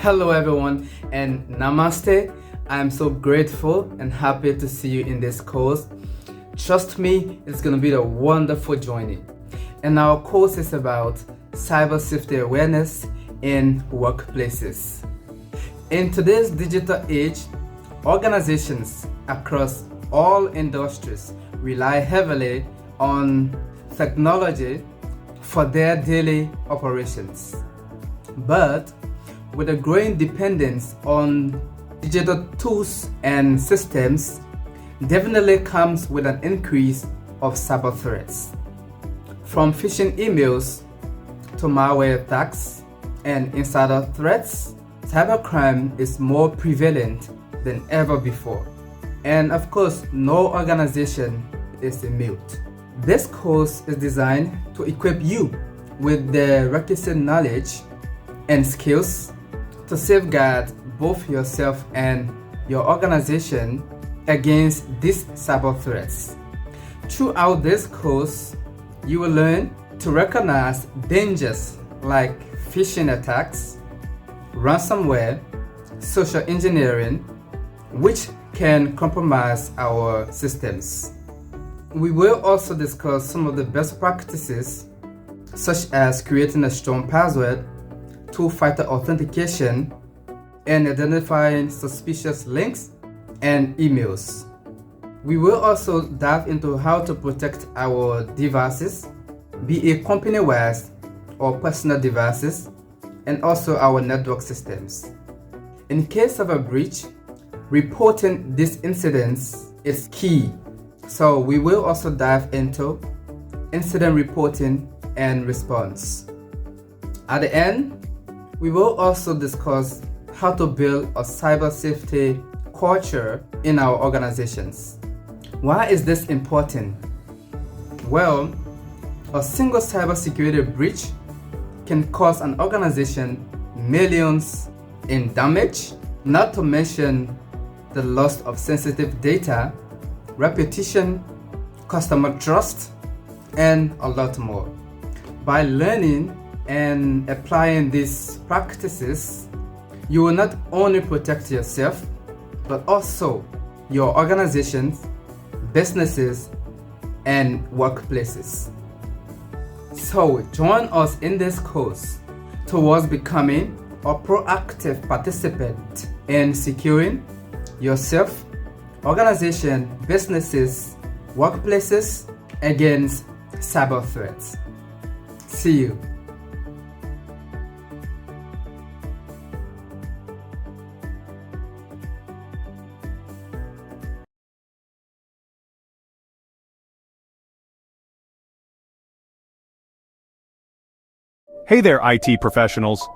Hello everyone and namaste. I'm so grateful and happy to see you in this course. Trust me, it's going to be a wonderful journey. And our course is about cyber safety awareness in workplaces. In today's digital age, organizations across all industries rely heavily on technology for their daily operations. But with a growing dependence on digital tools and systems, definitely comes with an increase of cyber threats. From phishing emails to malware attacks and insider threats, cybercrime is more prevalent than ever before. And of course, no organization is immune. This course is designed to equip you with the requisite knowledge and skills to safeguard both yourself and your organization against these cyber threats. Throughout this course, you will learn to recognize dangers like phishing attacks, ransomware, social engineering, which can compromise our systems. We will also discuss some of the best practices, such as creating a strong password, two-factor authentication, and identifying suspicious links and emails. We will also dive into how to protect our devices, be it company-wide or personal devices, and also our network systems. In case of a breach, reporting these incidents is key. So we will also dive into incident reporting and response. At the end, we will also discuss how to build a cyber safety culture in our organizations. Why is this important? Well, a single cybersecurity breach can cause an organization millions in damage, not to mention the loss of sensitive data, reputation, customer trust, and a lot more. By learning and applying these practices, you will not only protect yourself, but also your organizations, businesses, and workplaces. So join us in this course towards becoming a proactive participant in securing yourself, organization, businesses, workplaces against cyber threats. See you. Hey there, IT professionals.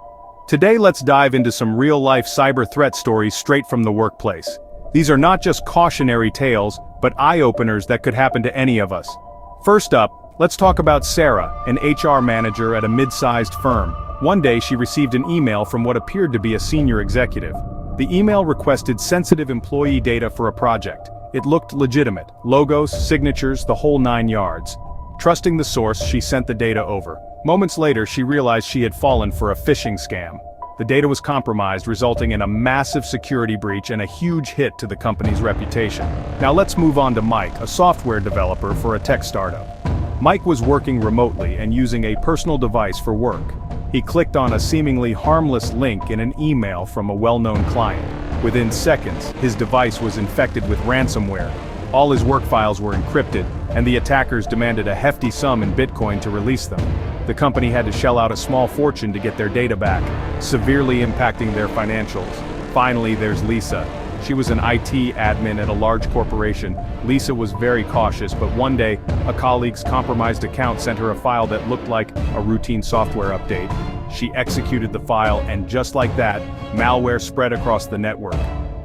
Today let's dive into some real-life cyber threat stories straight from the workplace. These are not just cautionary tales, but eye-openers that could happen to any of us. First up, let's talk about Sarah, an HR manager at a mid-sized firm. One day she received an email from what appeared to be a senior executive. The email requested sensitive employee data for a project. It looked legitimate, logos, signatures, the whole 9 yards. Trusting the source, she sent the data over. Moments later, she realized she had fallen for a phishing scam. The data was compromised, resulting in a massive security breach and a huge hit to the company's reputation. Now let's move on to Mike, a software developer for a tech startup. Mike was working remotely and using a personal device for work. He clicked on a seemingly harmless link in an email from a well-known client. Within seconds, his device was infected with ransomware. All his work files were encrypted, and the attackers demanded a hefty sum in Bitcoin to release them. The company had to shell out a small fortune to get their data back, severely impacting their financials. Finally, there's Lisa. She was an IT admin at a large corporation. Lisa was very cautious, but one day, a colleague's compromised account sent her a file that looked like a routine software update. She executed the file, and just like that, malware spread across the network.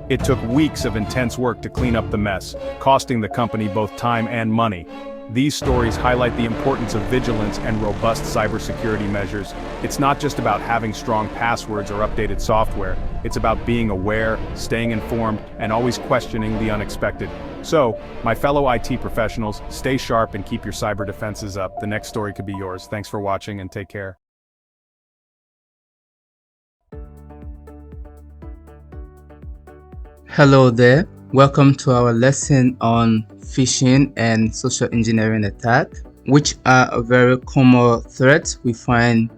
It took weeks of intense work to clean up the mess, costing the company both time and money. These stories highlight the importance of vigilance and robust cybersecurity measures. It's not just about having strong passwords or updated software. It's about being aware, staying informed, and always questioning the unexpected. So, my fellow IT professionals, stay sharp and keep your cyber defenses up. The next story could be yours. Thanks for watching and take care. Hello there. Welcome to our lesson on phishing and social engineering attack, which are a very common threat we find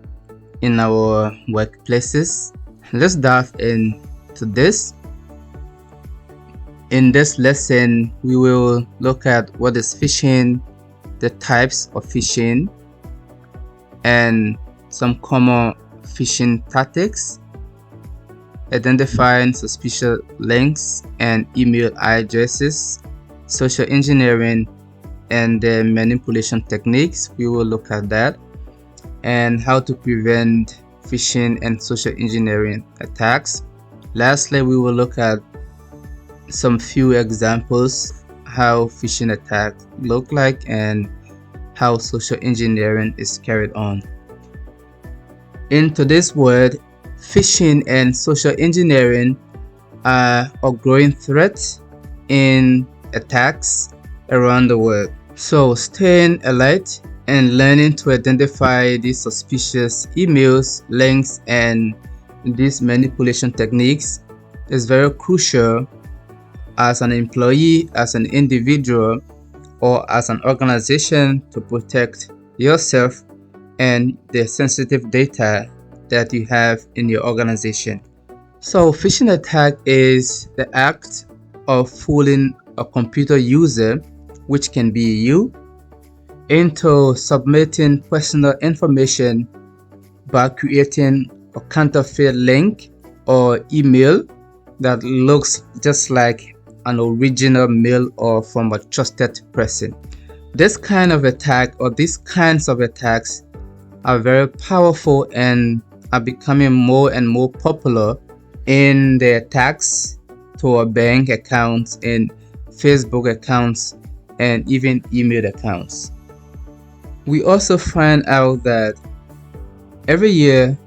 in our workplaces. Let's dive into this. In this lesson, we will look at what is phishing, the types of phishing, and some common phishing tactics, identifying suspicious links and email addresses, social engineering, and the manipulation techniques. We will look at that, and how to prevent phishing and social engineering attacks. Lastly, we will look at some few examples how phishing attacks look like and how social engineering is carried on. In today's world, phishing and social engineering are a growing threat in attacks around the world. So staying alert and learning to identify these suspicious emails, links, and these manipulation techniques is very crucial as an employee, as an individual, or as an organization to protect yourself and the sensitive data that you have in your organization. So phishing attack is the act of fooling a computer user, which can be you, into submitting personal information by creating a counterfeit link or email that looks just like an original mail or from a trusted person. This kind of attack, or these kinds of attacks, are very powerful and are becoming more and more popular in the attacks to our bank accounts and Facebook accounts and even email accounts. We also find out that every year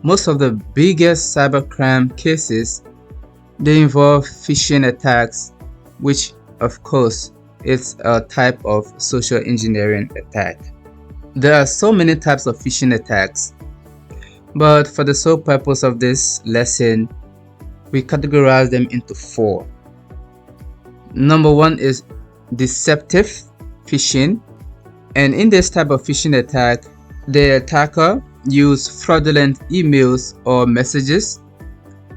most of the biggest cybercrime cases, they involve phishing attacks, which of course is a type of social engineering attack. There are so many types of phishing attacks, but for the sole purpose of this lesson, we categorize them into 4. Number 1 is deceptive phishing, and in this type of phishing attack, the attacker uses fraudulent emails or messages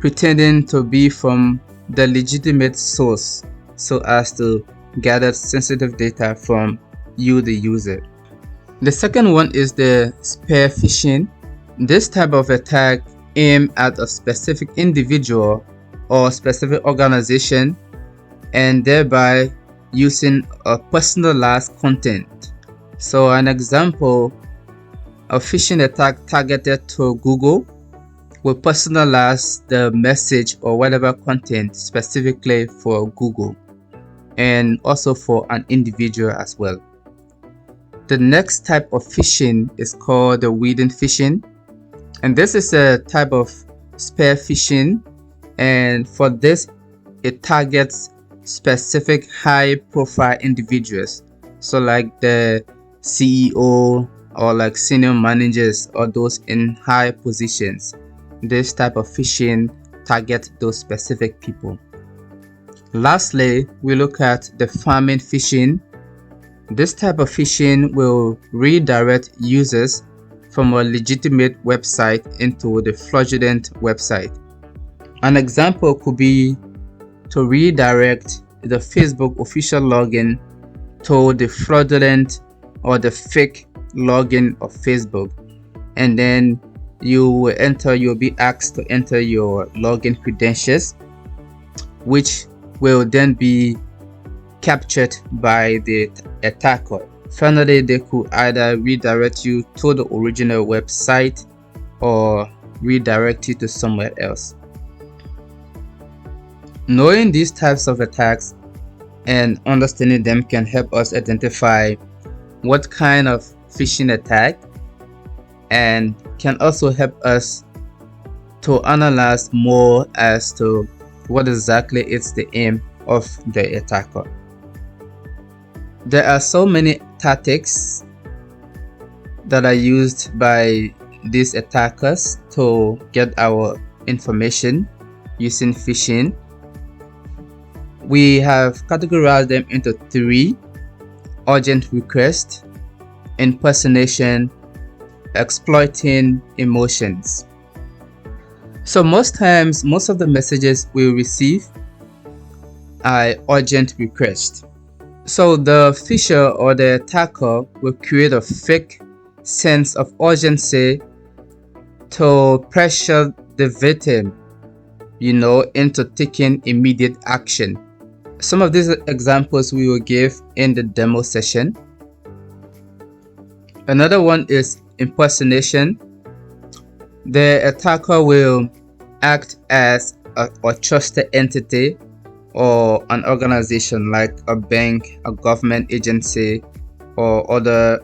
pretending to be from the legitimate source so as to gather sensitive data from you, the user. The second one is the spear phishing. This type of attack aims at a specific individual or specific organization and thereby using a personalized content. So an example, a phishing attack targeted to Google will personalize the message or whatever content specifically for Google and also for an individual as well. The next type of phishing is called the hidden phishing, and this is a type of spear phishing, and for this it targets specific high profile individuals, so like the CEO or like senior managers or those in high positions. This type of phishing targets those specific people. Lastly, we look at the pharming phishing. This type of phishing will redirect users from a legitimate website into the fraudulent website. An example could be to redirect the Facebook official login to the fraudulent or the fake login of Facebook, and then you'll be asked to enter your login credentials, which will then be captured by the attacker. Finally, they could either redirect you to the original website or redirect you to somewhere else. Knowing these types of attacks and understanding them can help us identify what kind of phishing attack, and can also help us to analyze more as to what exactly is the aim of the attacker. There are so many tactics that are used by these attackers to get our information using phishing. We have categorized them into three: urgent request, impersonation, exploiting emotions. So most times, most of the messages we receive are urgent requests. So the phisher or the attacker will create a fake sense of urgency to pressure the victim, into taking immediate action. Some of these examples we will give in the demo session. Another one is impersonation. The attacker will act as a trusted entity or an organization like a bank, a government agency, or other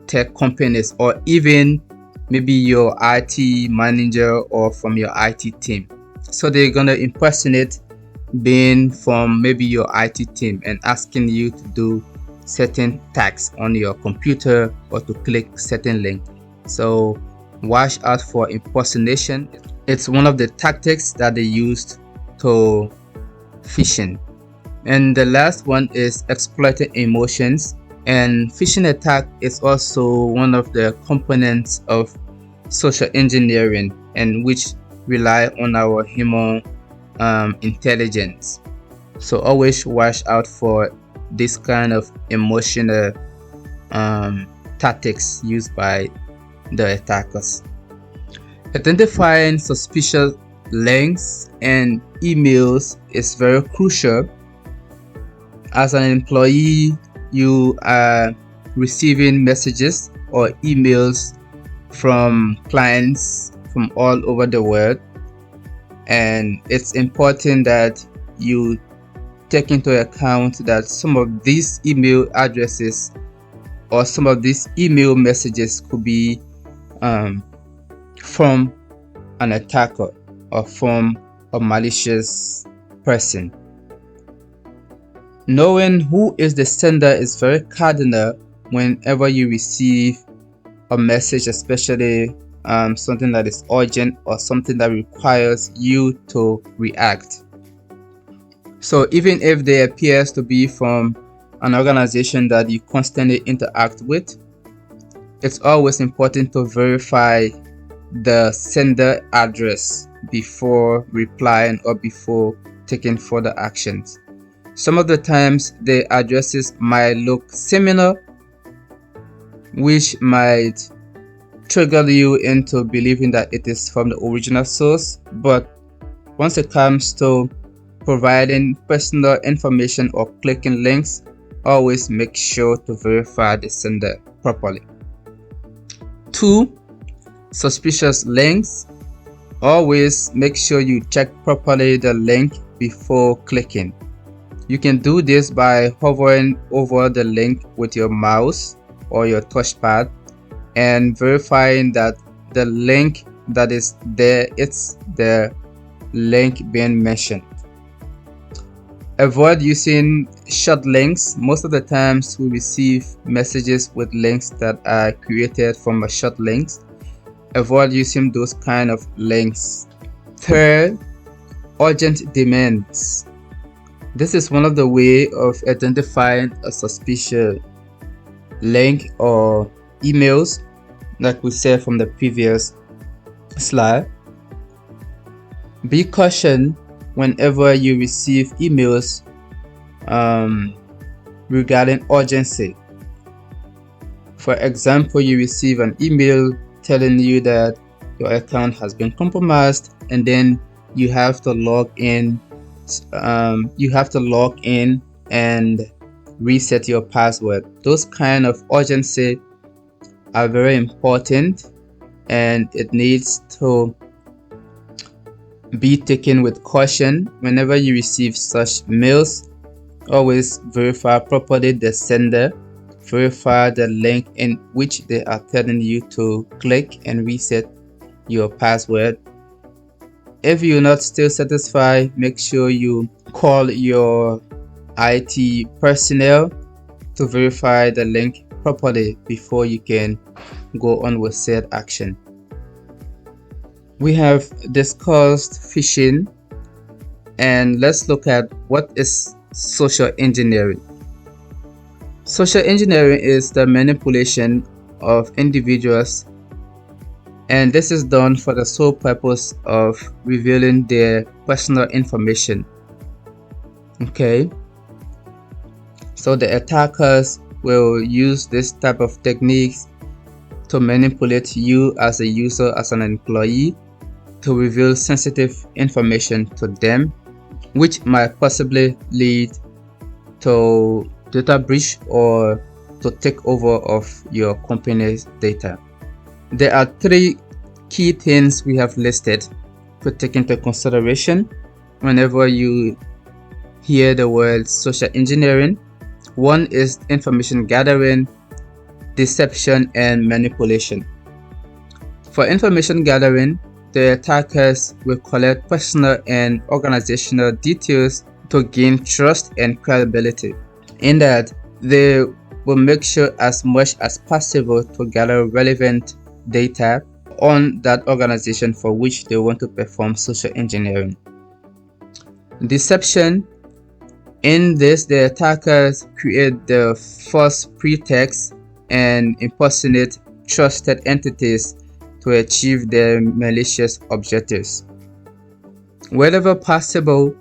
tech companies, or even maybe your IT manager or from your IT team. So they're gonna impersonate being from maybe your IT team and asking you to do certain tasks on your computer or to click certain link. So watch out for impersonation. It's one of the tactics that they used to phishing. And the last one is exploiting emotions. And phishing attack is also one of the components of social engineering, and which rely on our human intelligence. So always watch out for this kind of emotional tactics used by the attackers. Identifying suspicious links and emails is very crucial. As an employee, you are receiving messages or emails from clients from all over the world, and it's important that you take into account that some of these email addresses or some of these email messages could be from an attacker or from a malicious person. Knowing who is the sender is very cardinal whenever you receive a message, especially something that is urgent or something that requires you to react. So even if they appears to be from an organization that you constantly interact with, it's always important to verify the sender address before replying or before taking further actions. Some of the times the addresses might look similar, which might trigger you into believing that it is from the original source, but once it comes to providing personal information or clicking links, always make sure to verify the sender properly. 2. Suspicious links. Always make sure you check properly the link before clicking. You can do this by hovering over the link with your mouse or your touchpad and verifying that the link that is there, it's the link being mentioned. Avoid using short links. Most of the times we receive messages with links that are created from a short links. Avoid using those kind of links. 3. Urgent demands. This is one of the way of identifying a suspicious link or emails, like we said from the previous slide. Be cautious whenever you receive emails regarding urgency. For example, you receive an email telling you that your account has been compromised, and then you have to log in. And reset your password. Those kind of urgency are very important, and it needs to be taken with caution. Whenever you receive such mails, always verify properly the sender, verify the link in which they are telling you to click and reset your password. If you're not still satisfied, make sure you call your IT personnel to verify the link properly before you can go on with said action. We have discussed phishing. And let's look at what is social engineering. Social engineering is the manipulation of individuals, and this is done for the sole purpose of revealing their personal information. Okay, so the attackers will use this type of techniques to manipulate you as a user, as an employee, to reveal sensitive information to them, which might possibly lead to data breach or to take over of your company's data. There are three key things we have listed to take into consideration whenever you hear the word social engineering. One is information gathering, deception, and manipulation. For information gathering, the attackers will collect personal and organizational details to gain trust and credibility. In that, they will make sure as much as possible to gather relevant data on that organization for which they want to perform social engineering. Deception. In this, the attackers create the false pretext and impersonate trusted entities to achieve their malicious objectives. Wherever possible,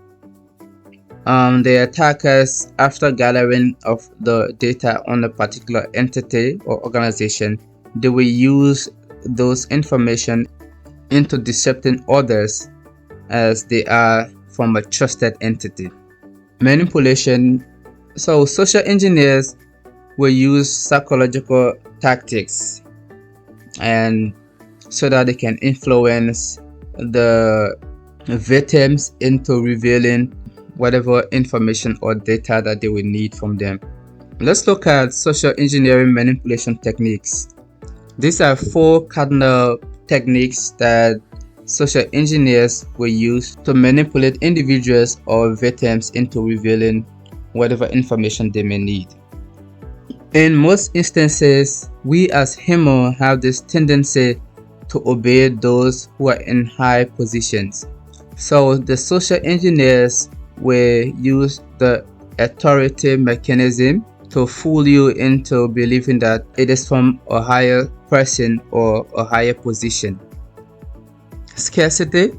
the attackers, after gathering of the data on a particular entity or organization, they will use those information into decepting others as they are from a trusted entity. Manipulation. So social engineers will use psychological tactics and so that they can influence the victims into revealing whatever information or data that they will need from them. Let's look at social engineering manipulation techniques. These are 4 cardinal techniques that social engineers will use to manipulate individuals or victims into revealing whatever information they may need. In most instances, we as humans have this tendency to obey those who are in high positions. So the social engineers will use the authority mechanism to fool you into believing that it is from a higher person or a higher position. Scarcity.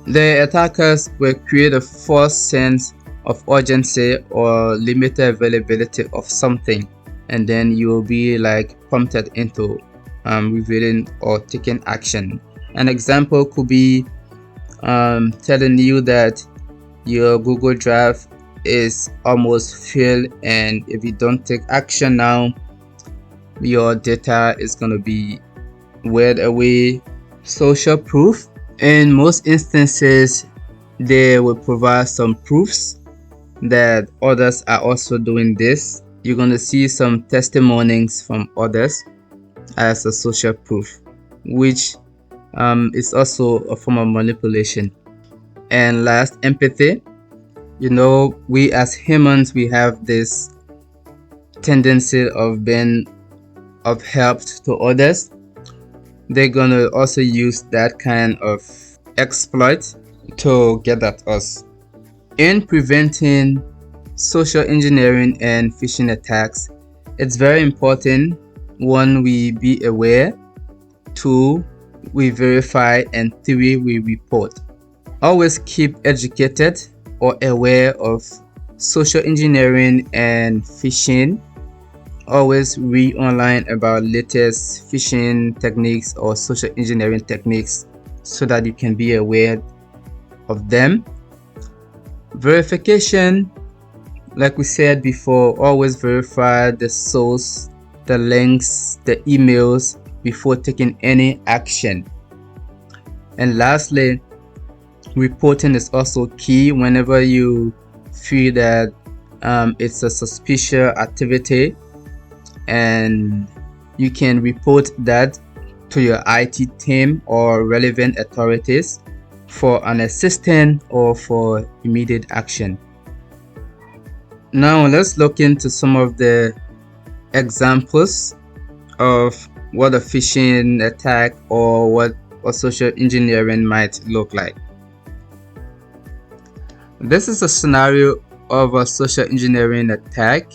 The attackers will create a false sense of urgency or limited availability of something, and then you will be like prompted into revealing or taking action. An example could be telling you that your Google Drive is almost filled, and if you don't take action now, your data is going to be weared away. Social proof. In most instances, they will provide some proofs that others are also doing this. You're going to see some testimonies from others as a social proof, which is also a form of manipulation. And last, empathy. You know, we as humans, we have this tendency of being of help to others. They're gonna also use that kind of exploit to get at us. In preventing social engineering and phishing attacks, it's very important: 1, we be aware; 2, we verify; and 3, we report. Always keep educated or aware of social engineering and phishing. Always read online about latest phishing techniques or social engineering techniques so that you can be aware of them. Verification, like we said before, always verify the source, the links, the emails before taking any action. And lastly, reporting is also key. Whenever you feel that it's a suspicious activity, and you can report that to your IT team or relevant authorities for an assistance or for immediate action. Now let's look into some of the examples of what a phishing attack or what a social engineering might look like. This is a scenario of a social engineering attack,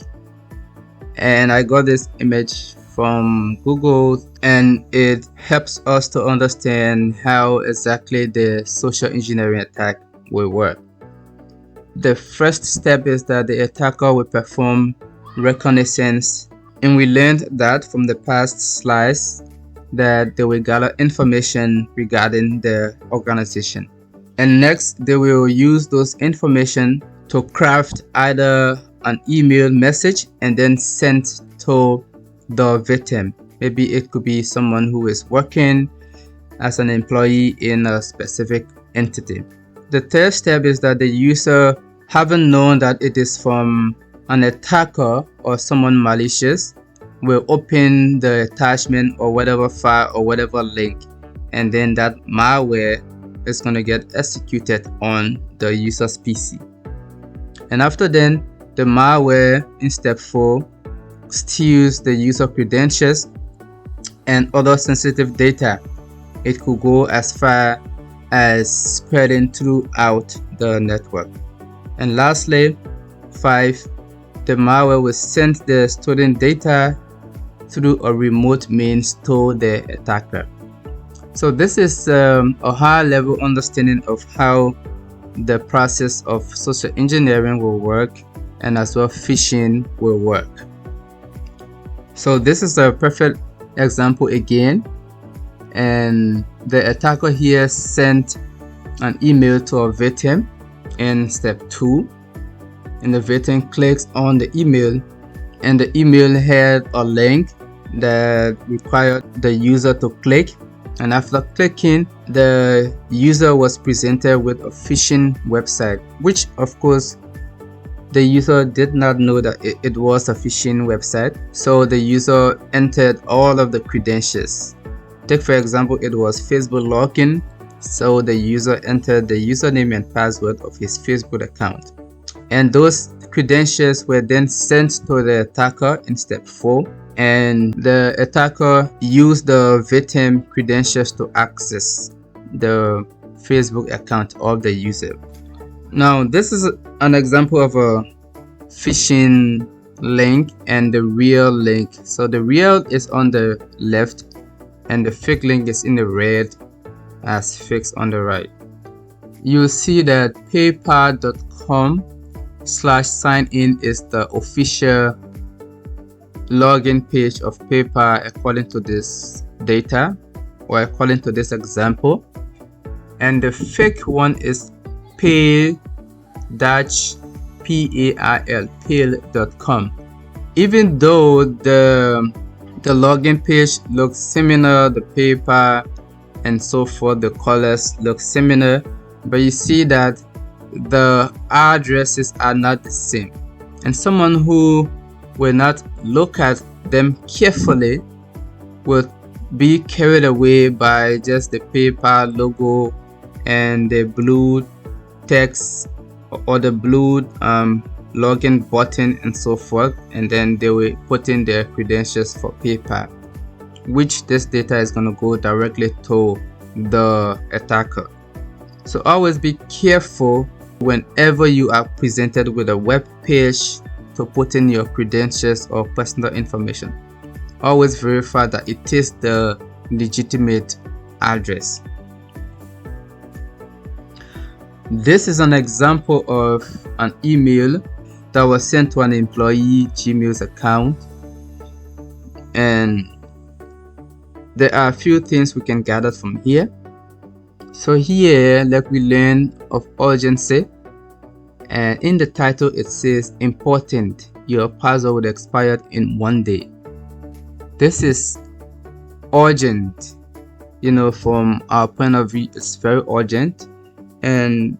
and I got this image from Google, and it helps us to understand how exactly the social engineering attack will work. The first step is that the attacker will perform reconnaissance, and we learned that from the past slides that they will gather information regarding the organization. And next, they will use those information to craft either an email message and then send to the victim. Maybe it could be someone who is working as an employee in a specific entity. The third step is that the user, having known that it is from an attacker or someone malicious, will open the attachment or whatever file or whatever link, and then that malware is going to get executed on the user's PC. And after then, the malware in step 4 steals the user credentials and other sensitive data. It could go as far as spreading throughout the network. And lastly, 5, the malware will send the stolen data through a remote means to the attacker. So this is a high-level understanding of how the process of social engineering will work, and as well phishing will work. So this is a perfect example again, and the attacker here sent an email to a victim in step 2, and the victim clicks on the email, and the email had a link that required the user to click, and after clicking, the user was presented with a phishing website, which of course the user did not know that it was a phishing website. So the user entered all of the credentials. Take for example, it was Facebook login, so the user entered the username and password of his Facebook account, and those credentials were then sent to the attacker in step 4, and the attacker used the victim credentials to access the Facebook account of the user. Now this is an example of a phishing link and the real link. So the real is on the left and the fake link is in the red as fixed on the right. You'll see that paypal.com/sign-in is the official login page of PayPal according to this data or according to this example, and the fake one is payl.com. Even though the login page looks similar, the PayPal and so forth, the colors look similar, but you see that the addresses are not the same, and someone who will not look at them carefully will be carried away by just the PayPal logo and the blue text or the blue login button and so forth, and then they will put in their credentials for PayPal, which this data is going to go directly to the attacker. So always be careful whenever you are presented with a web page to put in your credentials or personal information. Always verify that it is the legitimate address. This is an example of an email that was sent to an employee Gmail's account, and there are a few things we can gather from here. So here, like we learn of urgency, and in the title it says important, your password will expire in 1 day. This is urgent, from our point of view it's very urgent, and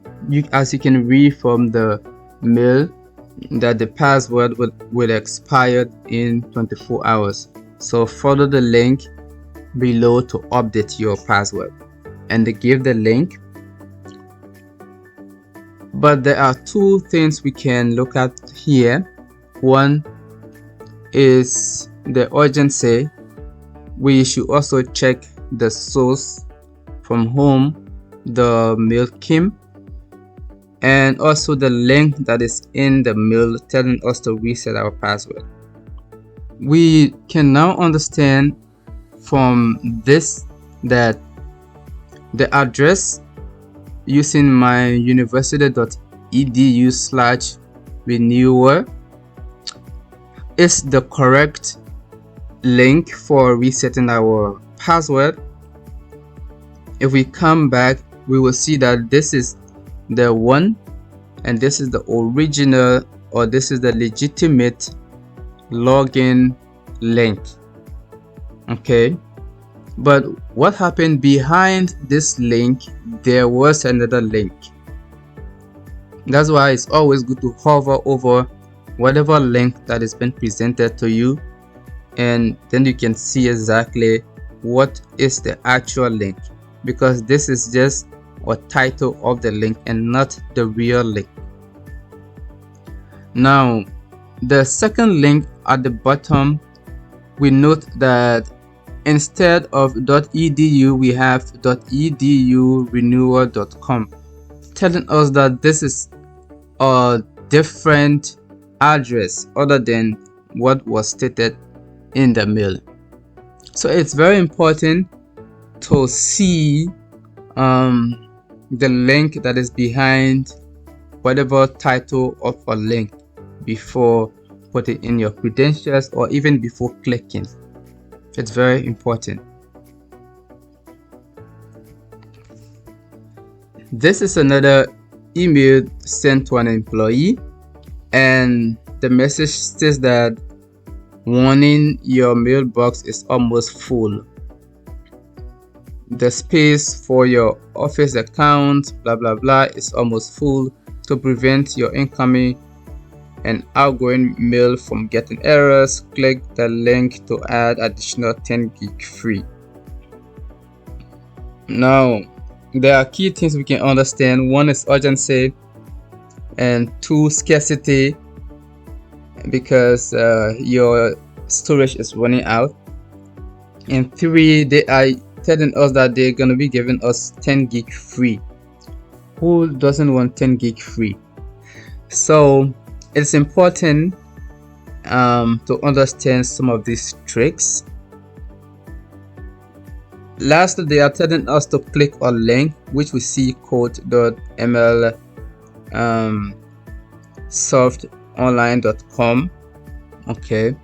as you can read from the mail that the password will expire in 24 hours. So follow the link below to update your password, and they give the link. But there are two things we can look at here. One is the urgency. We should also check the source from whom the mail came, and also the link that is in the mail telling us to reset our password. We can now understand from this that the address using myuniversity.edu/renewal is the correct link for resetting our password. If we come back, we will see that this is the one, and this is the original, or this is the legitimate login link. Okay, but what happened behind this link? There was another link. That's why it's always good to hover over whatever link that is being presented to you, and then you can see exactly what is the actual link, because this is just a title of the link and not the real link. Now, the second link at the bottom, we note that instead of .edu we have .edurenewal.com, telling us that this is a different address other than what was stated in the mail. So it's very important to see the link that is behind whatever title of a link before putting in your credentials, or even before clicking. It's very important. This is another email sent to an employee, and the message says that, warning, your mailbox is almost full. The space for your office account, blah blah blah, is almost full. To prevent your incoming and outgoing mail from getting errors, click the link to add additional 10 gig free. Now, there are key things we can understand. One is urgency, and two, scarcity, because your storage is running out, and three, they are telling us that they're going to be giving us 10 gig free. Who doesn't want 10 gig free? So it's important to understand some of these tricks. Last, they are telling us to click a link which we see code.ml softonline.com. Okay,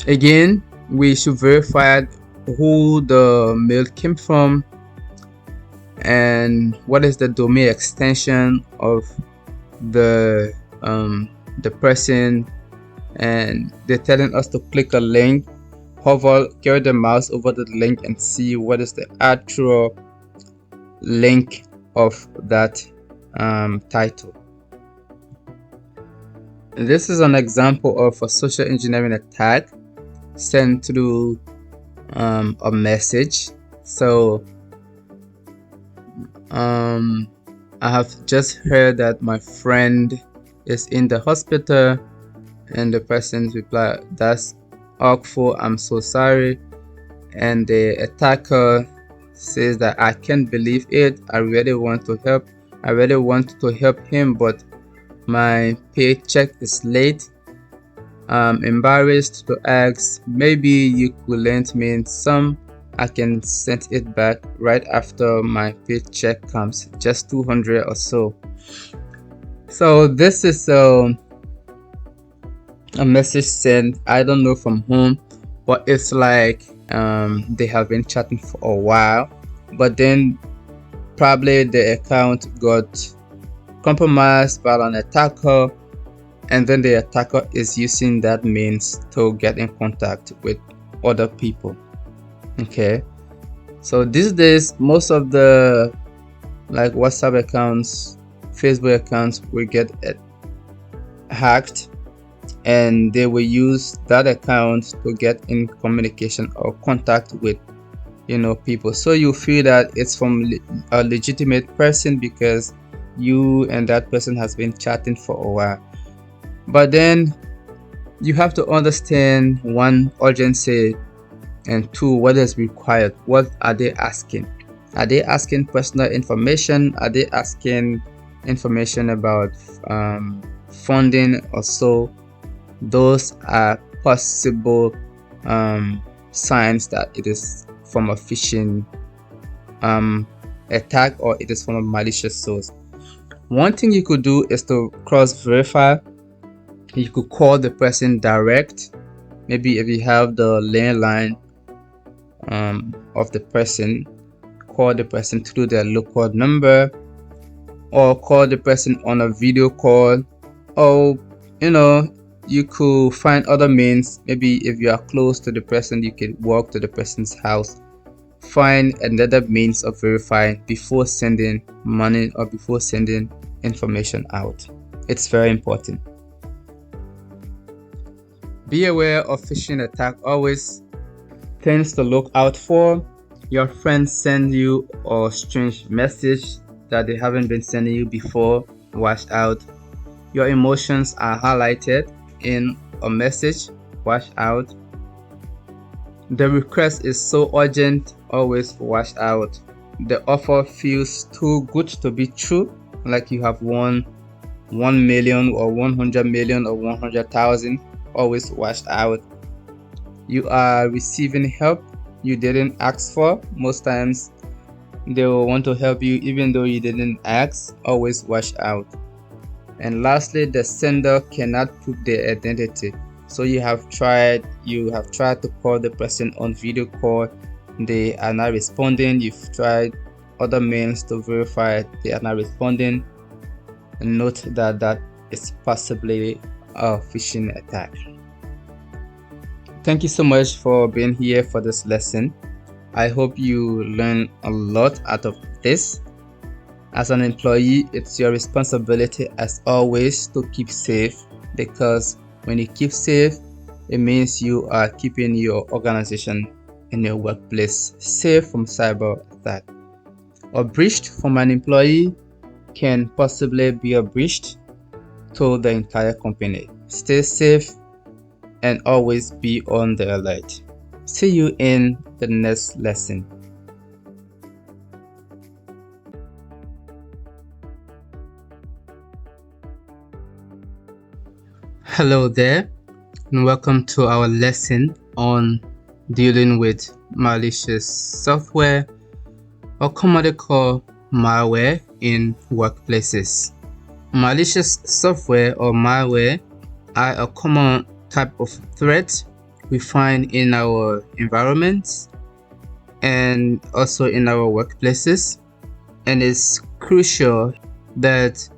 again, we should verify who the mail came from and what is the domain extension of the person, and they're telling us to click a link. Hover, carry the mouse over the link and see what is the actual link of that title. This is an example of a social engineering attack sent through a message. So I have just heard that my friend is in the hospital, and the person's reply, that's awful, I'm so sorry. And the attacker says that, I can't believe it, I really want to help him, but my paycheck is late. I'm embarrassed to ask, maybe you could lend me some, I can send it back right after my paycheck comes, just 200 or so. So this is a message sent, I don't know from whom, but it's like they have been chatting for a while, but then probably the account got compromised by an attacker, and then the attacker is using that means to get in contact with other people. Okay, so these days most of the like WhatsApp accounts, Facebook accounts will get hacked, and they will use that account to get in communication or contact with people. So you feel that it's from a legitimate person because you and that person has been chatting for a while. But then you have to understand, one, urgency, and two, what is required. What are they asking? Are they asking personal information? Are they asking information about funding or so, those are possible signs that it is from a phishing attack, or it is from a malicious source. One thing you could do is to cross-verify. You could call the person direct. Maybe if you have the landline of the person, call the person through their local number, or call the person on a video call, or you could find other means. Maybe if you are close to the person, you can walk to the person's house. Find another means of verifying before sending money or before sending information out. It's very important. Be aware of phishing attack. Always things to look out for. Your friends send you a strange message that they haven't been sending you before. Watch out. Your emotions are highlighted in a message. Watch out. The request is so urgent. Always watch out. The offer feels too good to be true, like you have won 1 million or 100 million or 100,000. Always watch out. You are receiving help you didn't ask for. Most times they will want to help you even though you didn't ask. Always watch out. And lastly, the sender cannot prove their identity. So you have tried to call the person on video call, they are not responding. You've tried other means to verify, they are not responding. And note that that is possibly a phishing attack. Thank you so much for being here for this lesson. I hope you learn a lot out of this. As an employee, it's your responsibility as always to keep safe, because when you keep safe, it means you are keeping your organization and your workplace safe from cyber attack. A breach from an employee can possibly be a breach to the entire company. Stay safe and always be on the alert. See you in the next lesson. Hello there, and welcome to our lesson on dealing with malicious software, or commonly called malware, in workplaces. Malicious software or malware are a common type of threat we find in our environments and also in our workplaces, and it's crucial that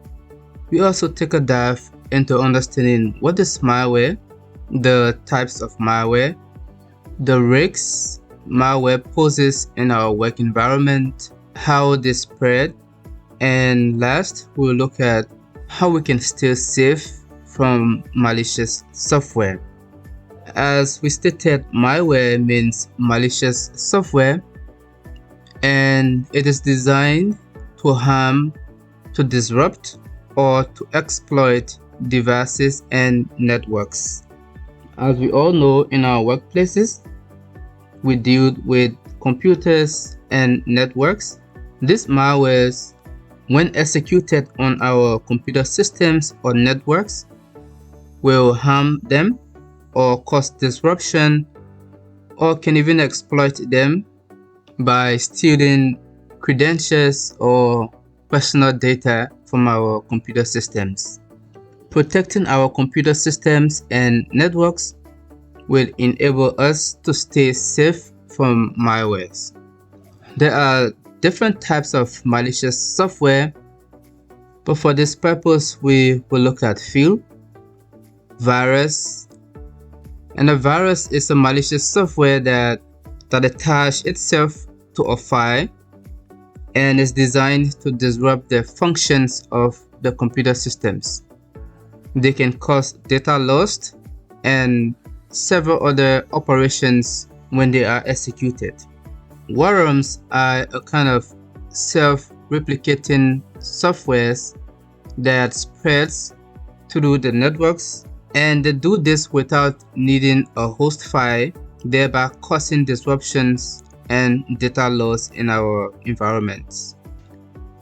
we also take a dive into understanding what is malware, the types of malware, the risks malware poses in our work environment, how they spread, and last we'll look at how we can stay safe from malicious software. As we stated, malware means malicious software, and it is designed to harm, to disrupt, or to exploit devices and networks. As we all know, in our workplaces, we deal with computers and networks. These malwares, when executed on our computer systems or networks, will harm them or cause disruption, or can even exploit them by stealing credentials or personal data from our computer systems. Protecting our computer systems and networks will enable us to stay safe from malwares. There are different types of malicious software, but for this purpose we will look at few. Virus. And a virus is a malicious software that attaches itself to a file and is designed to disrupt the functions of the computer systems. They can cause data loss and several other operations when they are executed. Worms are a kind of self-replicating softwares that spreads through the networks, and they do this without needing a host file, thereby causing disruptions and data loss in our environments.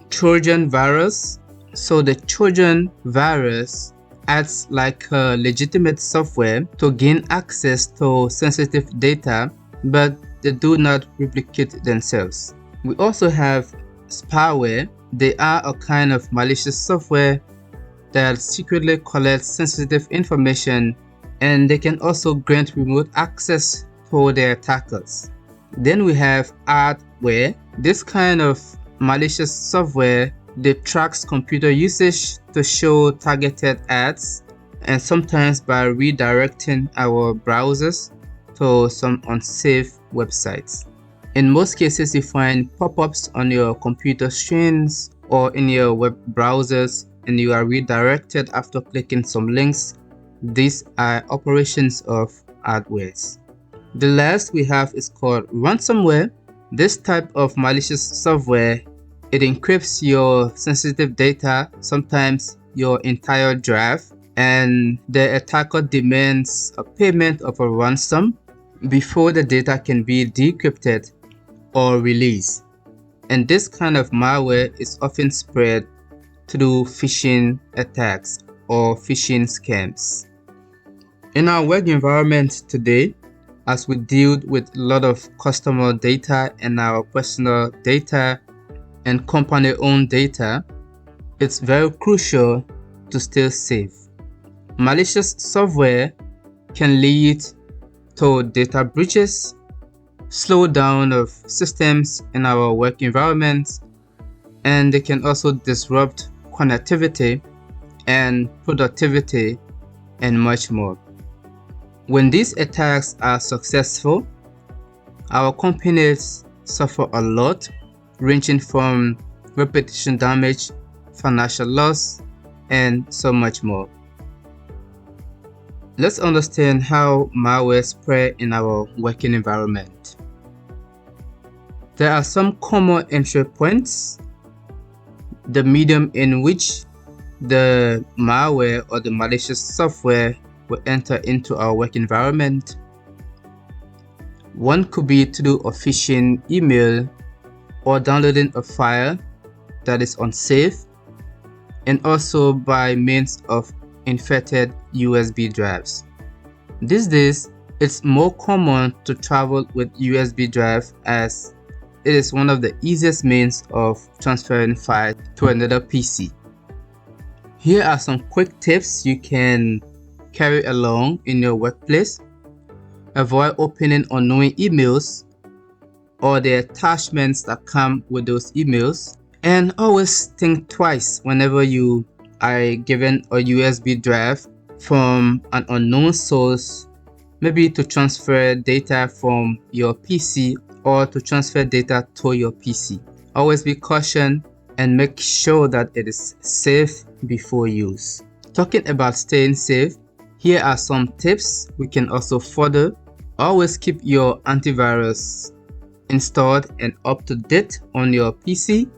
Trojan virus. So the Trojan virus acts like a legitimate software to gain access to sensitive data, but they do not replicate themselves. We also have spyware. They are a kind of malicious software that secretly collects sensitive information, and they can also grant remote access to their attackers. Then we have adware. This kind of malicious software that tracks computer usage to show targeted ads, and sometimes by redirecting our browsers to some unsafe websites. In most cases, you find pop-ups on your computer screens or in your web browsers, and you are redirected after clicking some links. These are operations of adwares. The last we have is called ransomware. This type of malicious software, it encrypts your sensitive data, sometimes your entire drive, and the attacker demands a payment of a ransom before the data can be decrypted or released. And this kind of malware is often spread through phishing attacks or phishing scams. In our work environment today, as we deal with a lot of customer data and our personal data and company-owned data, it's very crucial to stay safe. Malicious software can lead to data breaches, slowdown of systems in our work environments, and they can also disrupt connectivity and productivity and much more. When these attacks are successful, our companies suffer a lot, ranging from reputation damage, financial loss, and so much more. Let's understand how malware spread in our working environment. There are some common entry points. The medium in which the malware or the malicious software will enter into our work environment. One could be through a phishing email or downloading a file that is unsafe, and also by means of infected USB drives. These days, it's more common to travel with USB drive, as it is one of the easiest means of transferring files to another PC. Here are some quick tips you can carry along in your workplace. Avoid opening unknown emails or the attachments that come with those emails, and always think twice whenever you are given a USB drive from an unknown source, maybe to transfer data from your PC or to transfer data to your PC. Always be cautious and make sure that it is safe before use. Talking about staying safe, here are some tips we can also further. Always keep your antivirus installed and up to date on your PC.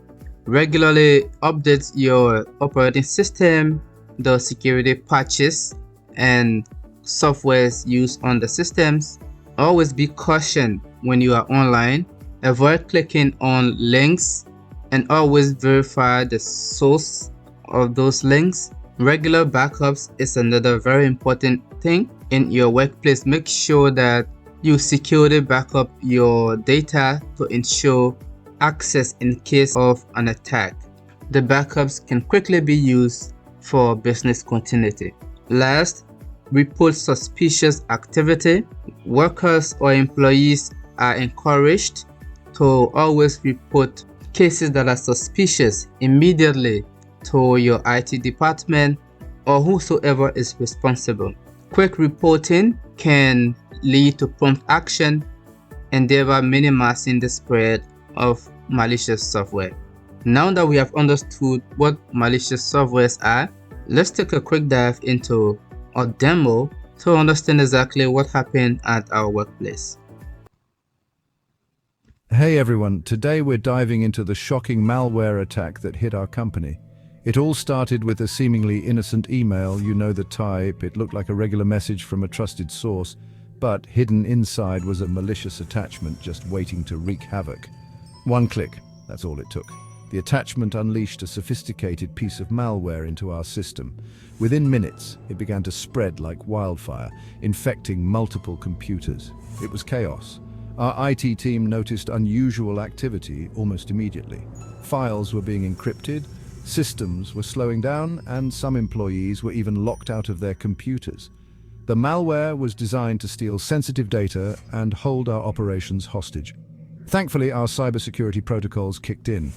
Regularly update your operating system, the security patches and softwares used on the systems. Always be cautious when you are online. Avoid clicking on links and always verify the source of those links. Regular backups is another very important thing in your workplace. Make sure that you securely back up your data to ensure access in case of an attack. The backups can quickly be used for business continuity. Last, report suspicious activity. Workers or employees are encouraged to always report cases that are suspicious immediately to your IT department or whosoever is responsible. Quick reporting can lead to prompt action and thereby minimizing the spread of malicious software. Now that we have understood what malicious softwares are, let's take a quick dive into a demo to understand exactly what happened at our workplace. Hey everyone, today we're diving into the shocking malware attack that hit our company. It all started with a seemingly innocent email, you know the type. It looked like a regular message from a trusted source, but hidden inside was a malicious attachment just waiting to wreak havoc. One click, that's all it took. The attachment unleashed a sophisticated piece of malware into our system. Within minutes, it began to spread like wildfire, infecting multiple computers. It was chaos. Our IT team noticed unusual activity almost immediately. Files were being encrypted, systems were slowing down, and some employees were even locked out of their computers. The malware was designed to steal sensitive data and hold our operations hostage. Thankfully, our cybersecurity protocols kicked in.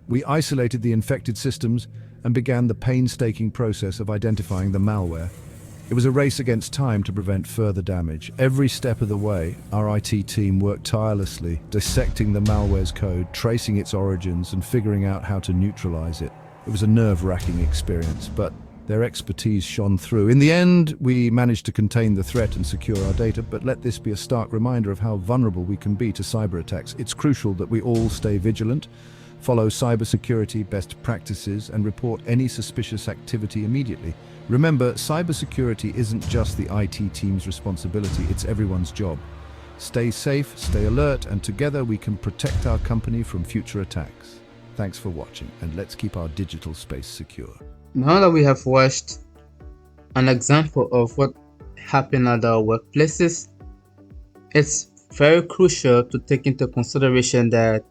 We isolated the infected systems and began the painstaking process of identifying the malware. It was a race against time to prevent further damage. Every step of the way, our IT team worked tirelessly, dissecting the malware's code, tracing its origins, and figuring out how to neutralize it. It was a nerve-wracking experience, but their expertise shone through. In the end, we managed to contain the threat and secure our data, but let this be a stark reminder of how vulnerable we can be to cyber attacks. It's crucial that we all stay vigilant, follow cybersecurity best practices, and report any suspicious activity immediately. Remember, cybersecurity isn't just the IT team's responsibility, it's everyone's job. Stay safe, stay alert, and together we can protect our company from future attacks. Thanks for watching, and let's keep our digital space secure. Now that we have watched an example of what happened at our workplaces, it's very crucial to take into consideration that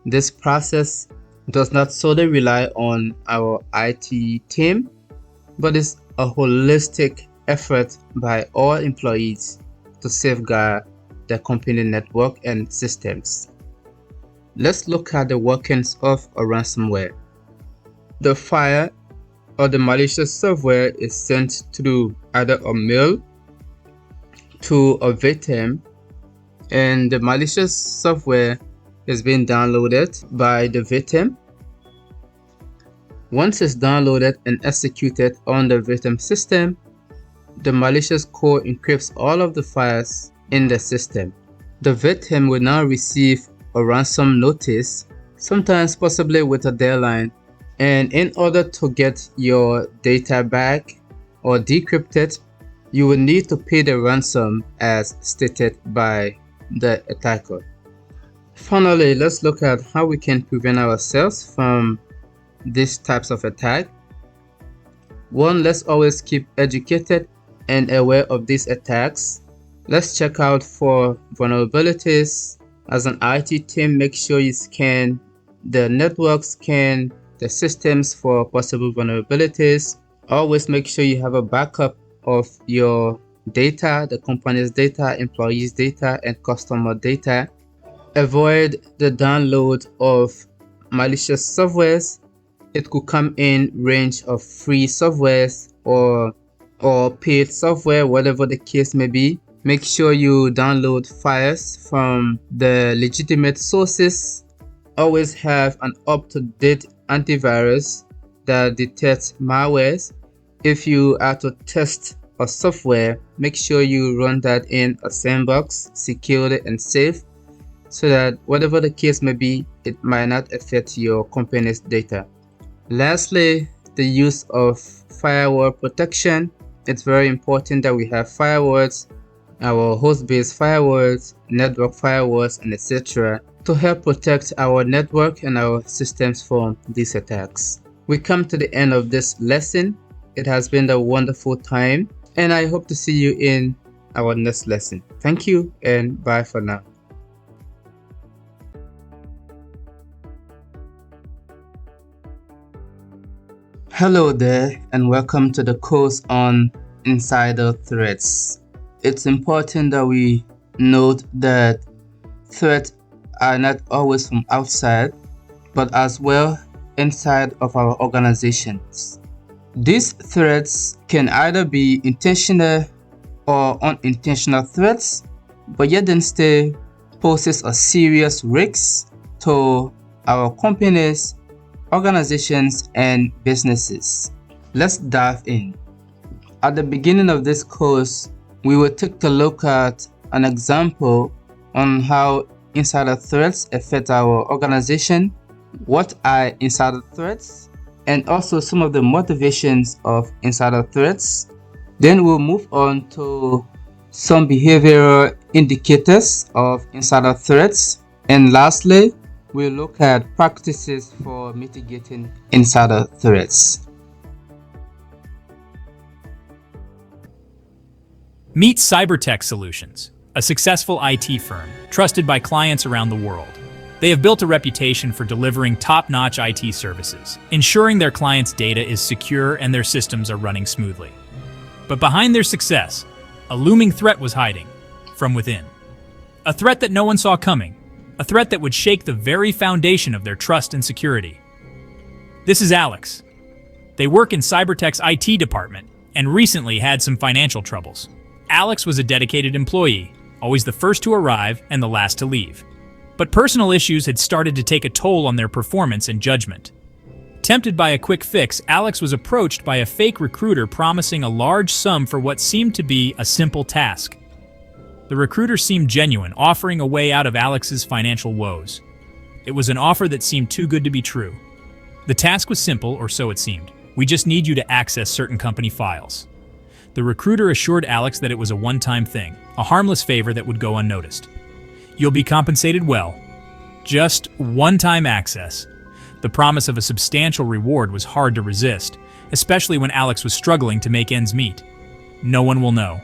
this process does not solely rely on our IT team, but is a holistic effort by all employees to safeguard the company network and systems. Let's look at the workings of a ransomware. The file or the malicious software is sent through either a mail to a victim, and the malicious software is being downloaded by the victim. Once it's downloaded and executed on the victim system, the malicious code encrypts all of the files in the system. The victim will now receive a ransom notice, sometimes possibly with a deadline, and in order to get your data back or decrypt it, you will need to pay the ransom as stated by the attacker. Finally, let's look at how we can prevent ourselves from these types of attack. One, let's always keep educated and aware of these attacks. Let's check out for vulnerabilities. As an IT team, make sure you scan the network, scan the systems for possible vulnerabilities. Always make sure you have a backup of your data, the company's data, employees' data, and customer data. Avoid the download of malicious softwares. It could come in range of free softwares or paid software, whatever the case may be. Make sure you download files from the legitimate sources. Always have an up-to-date antivirus that detects malwares. If you are to test a software, make sure you run that in a sandbox, secure it and safe, so that whatever the case may be, it might not affect your company's data. Lastly, the use of firewall protection. It's very important that we have firewalls, our host-based firewalls, network firewalls, and etc. to help protect our network and our systems from these attacks. We come to the end of this lesson. It has been a wonderful time, and I hope to see you in our next lesson. Thank you, and bye for now. Hello there, and welcome to the course on insider threats. It's important that we note that threats are not always from outside, but as well inside of our organizations. These threats can either be intentional or unintentional threats, but yet then still poses a serious risk to our companies, organizations, and businesses. Let's dive in. At the beginning of this course, we will take a look at an example on how insider threats affect our organization, what are insider threats, and also some of the motivations of insider threats. Then we'll move on to some behavioral indicators of insider threats, and lastly, we'll look at practices for mitigating insider threats. Meet Cybertech Solutions, a successful IT firm trusted by clients around the world. They have built a reputation for delivering top-notch IT services, ensuring their clients' data is secure and their systems are running smoothly. But behind their success, a looming threat was hiding from within. A threat that no one saw coming, a threat that would shake the very foundation of their trust and security. This is Alex. They work in Cybertech's IT department and recently had some financial troubles. Alex was a dedicated employee, always the first to arrive and the last to leave. But personal issues had started to take a toll on their performance and judgment. Tempted by a quick fix, Alex was approached by a fake recruiter promising a large sum for what seemed to be a simple task. The recruiter seemed genuine, offering a way out of Alex's financial woes. It was an offer that seemed too good to be true. The task was simple, or so it seemed. We just need you to access certain company files. The recruiter assured Alex that it was a one-time thing, a harmless favor that would go unnoticed. You'll be compensated well. Just one-time access. The promise of a substantial reward was hard to resist, especially when Alex was struggling to make ends meet. No one will know.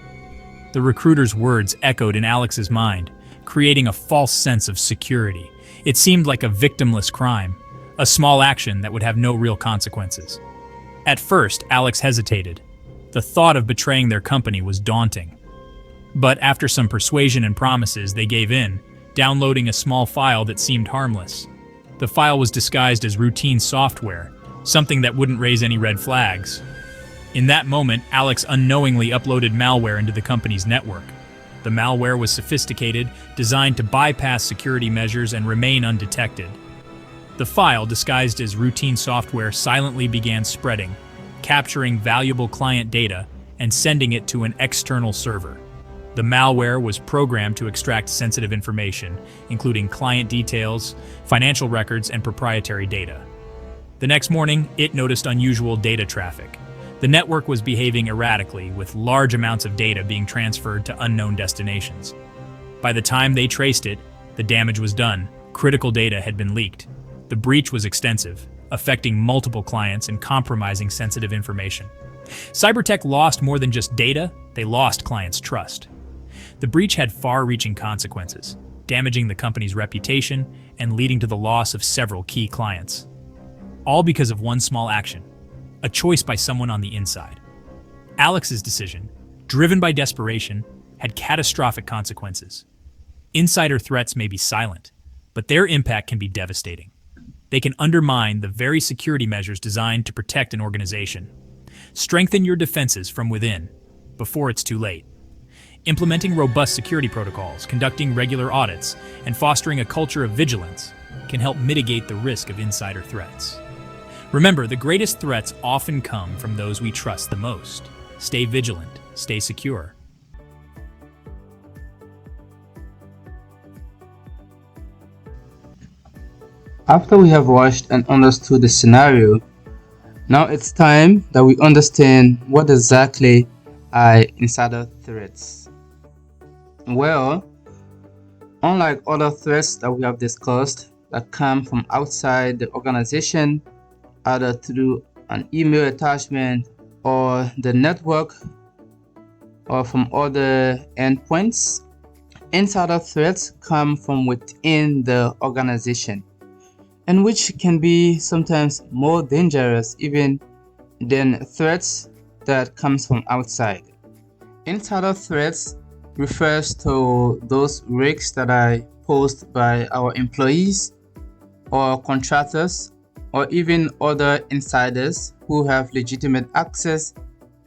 The recruiter's words echoed in Alex's mind, creating a false sense of security. It seemed like a victimless crime, a small action that would have no real consequences. At first, Alex hesitated. The thought of betraying their company was daunting. But after some persuasion and promises, they gave in, downloading a small file that seemed harmless. The file was disguised as routine software, something that wouldn't raise any red flags. In that moment, Alex unknowingly uploaded malware into the company's network. The malware was sophisticated, designed to bypass security measures and remain undetected. The file, disguised as routine software, silently began spreading, capturing valuable client data and sending it to an external server. The malware was programmed to extract sensitive information, including client details, financial records, and proprietary data. The next morning, it noticed unusual data traffic. The network was behaving erratically, with large amounts of data being transferred to unknown destinations. By the time they traced it, the damage was done. Critical data had been leaked. The breach was extensive, affecting multiple clients and compromising sensitive information. Cybertech lost more than just data, they lost clients' trust. The breach had far-reaching consequences, damaging the company's reputation and leading to the loss of several key clients. All because of one small action, a choice by someone on the inside. Alex's decision, driven by desperation, had catastrophic consequences. Insider threats may be silent, but their impact can be devastating. They can undermine the very security measures designed to protect an organization. Strengthen your defenses from within, before it's too late. Implementing robust security protocols, conducting regular audits, and fostering a culture of vigilance can help mitigate the risk of insider threats. Remember, the greatest threats often come from those we trust the most. Stay vigilant, stay secure. After we have watched and understood the scenario, now it's time that we understand what exactly are insider threats. Well, unlike other threats that we have discussed that come from outside the organization, either through an email attachment or the network or from other endpoints, insider threats come from within the organization, and which can be sometimes more dangerous even than threats that comes from outside. Insider threats refers to those risks that are posed by our employees or contractors or even other insiders who have legitimate access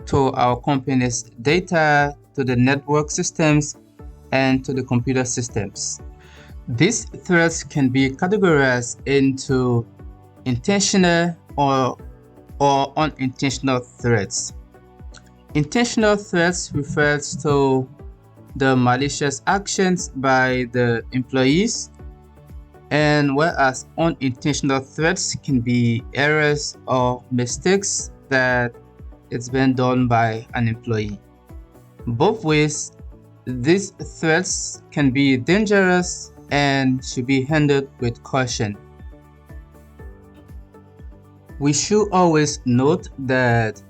to our company's data, to the network systems, and to the computer systems. These threats can be categorized into intentional or unintentional threats. Intentional threats refers to the malicious actions by the employees, and whereas unintentional threats can be errors or mistakes that it's been done by an employee. Both ways, these threats can be dangerous and should be handled with caution. We should always note that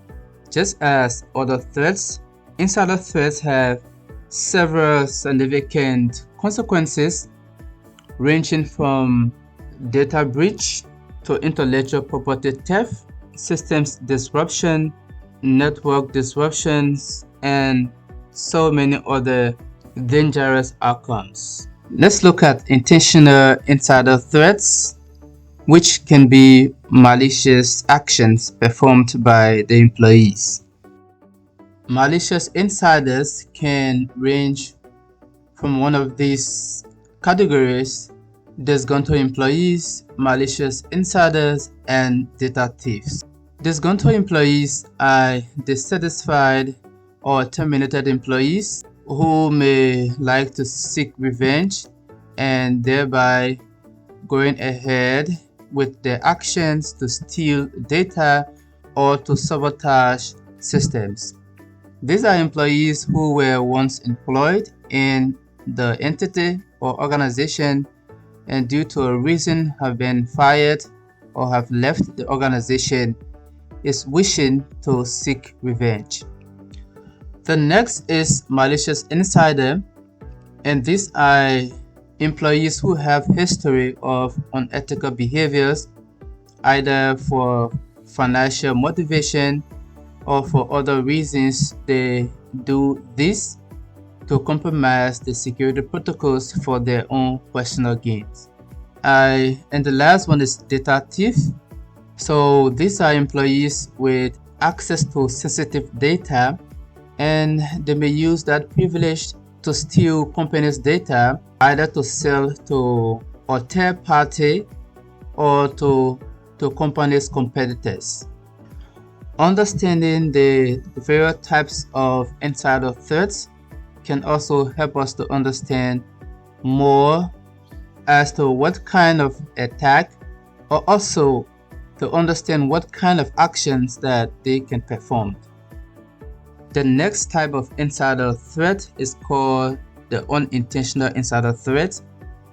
just as other threats, insider threats have several significant consequences ranging from data breach to intellectual property theft, systems disruption, network disruptions, and so many other dangerous outcomes. Let's look at intentional insider threats, which can be malicious actions performed by the employees. Malicious insiders can range from one of these categories: disgruntled employees, malicious insiders, and data thieves. Disgruntled employees are dissatisfied or terminated employees who may like to seek revenge and thereby going ahead with their actions to steal data or to sabotage systems. These are employees who were once employed in the entity or organization and due to a reason have been fired or have left the organization, is wishing to seek revenge. The next is malicious insider, and these are employees who have history of unethical behaviors, either for financial motivation or for other reasons. They do this to compromise the security protocols for their own personal gains. And the last one is data thief. So these are employees with access to sensitive data, and they may use that privilege to steal companies' data, either to sell to a third party or to companies' competitors. Understanding the various types of insider threats can also help us to understand more as to what kind of attack, or also to understand what kind of actions that they can perform. The next type of insider threat is called the unintentional insider threat,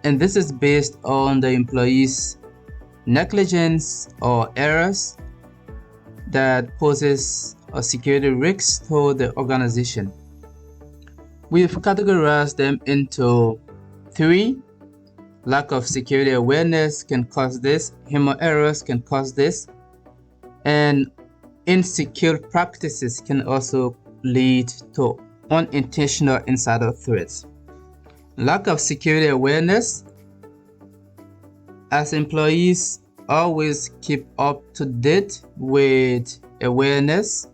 and this is based on the employee's negligence or errors that poses a security risk to the organization. We've categorized them into three. Lack of security awareness can cause this, human errors can cause this, and insecure practices can also lead to unintentional insider threats. Lack of security awareness, as employees always keep up to date with awareness,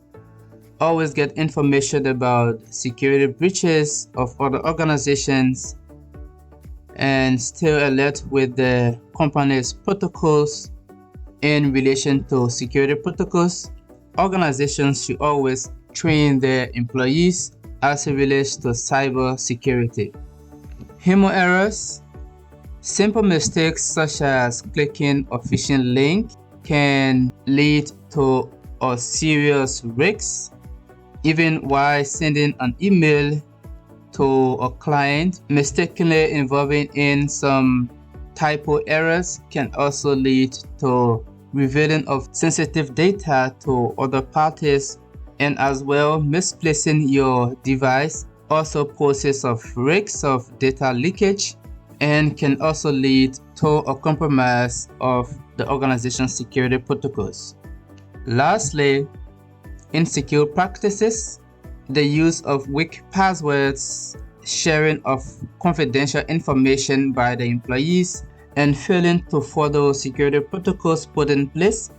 always get information about security breaches of other organizations, and stay alert with the company's protocols in relation to security protocols. Organizations should always train their employees as it relates to cyber security. Human errors, simple mistakes such as clicking a phishing link can lead to a serious risk. Even while sending an email to a client, mistakenly involving in some typo errors can also lead to revealing of sensitive data to other parties, and as well misplacing your device also poses a risk of data leakage and can also lead to a compromise of the organization's security protocols. Lastly, insecure practices, the use of weak passwords, sharing of confidential information by the employees, and failing to follow security protocols put in place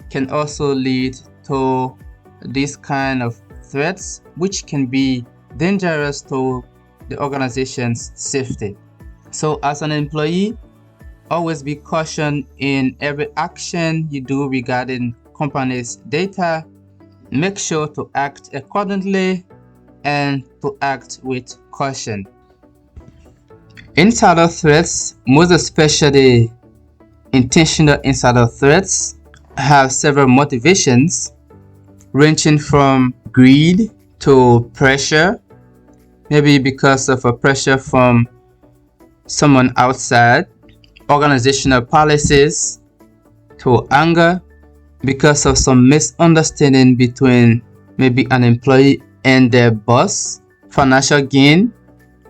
can also lead to these kind of threats, which can be dangerous to the organization's safety. So as an employee, always be cautioned in every action you do regarding company's data. Make sure to act accordingly and to act with caution. Insider threats, most especially intentional insider threats, have several motivations ranging from greed to pressure, maybe because of a pressure from someone outside, organizational policies, to anger because of some misunderstanding between maybe an employee and their boss, financial gain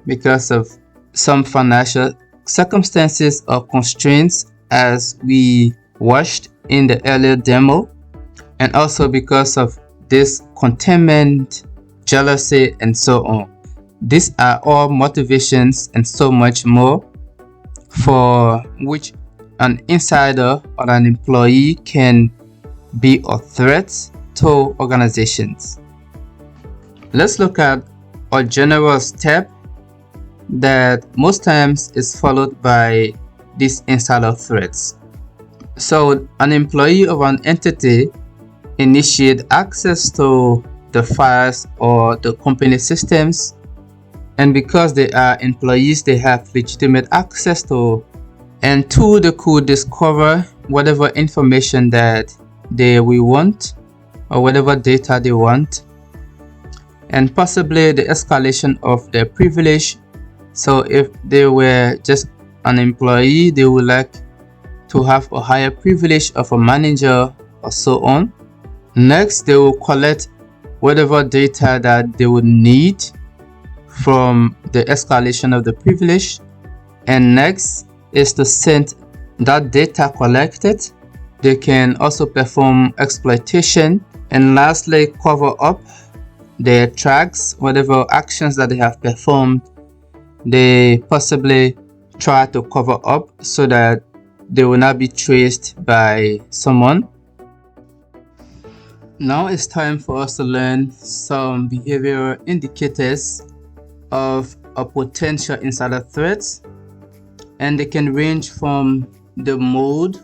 because of some financial circumstances or constraints as we watched in the earlier demo, and also because of discontentment, jealousy, and so on. These are all motivations and so much more for which an insider or an employee can be a threat to organizations. Let's look at a general step that most times is followed by these insider threats. So an employee of an entity initiate access to the files or the company systems, and because they are employees, they have legitimate access to, and two, they could discover whatever information that they will want or whatever data they want, and possibly the escalation of their privilege. So if they were just an employee, they would like to have a higher privilege of a manager or so on. Next, they will collect whatever data that they would need from the escalation of the privilege. And next is to send that data collected. They can also perform exploitation. And lastly, cover up their tracks, whatever actions that they have performed, they possibly try to cover up so that they will not be traced by someone. Now it's time for us to learn some behavioral indicators of a potential insider threats, and they can range from the mood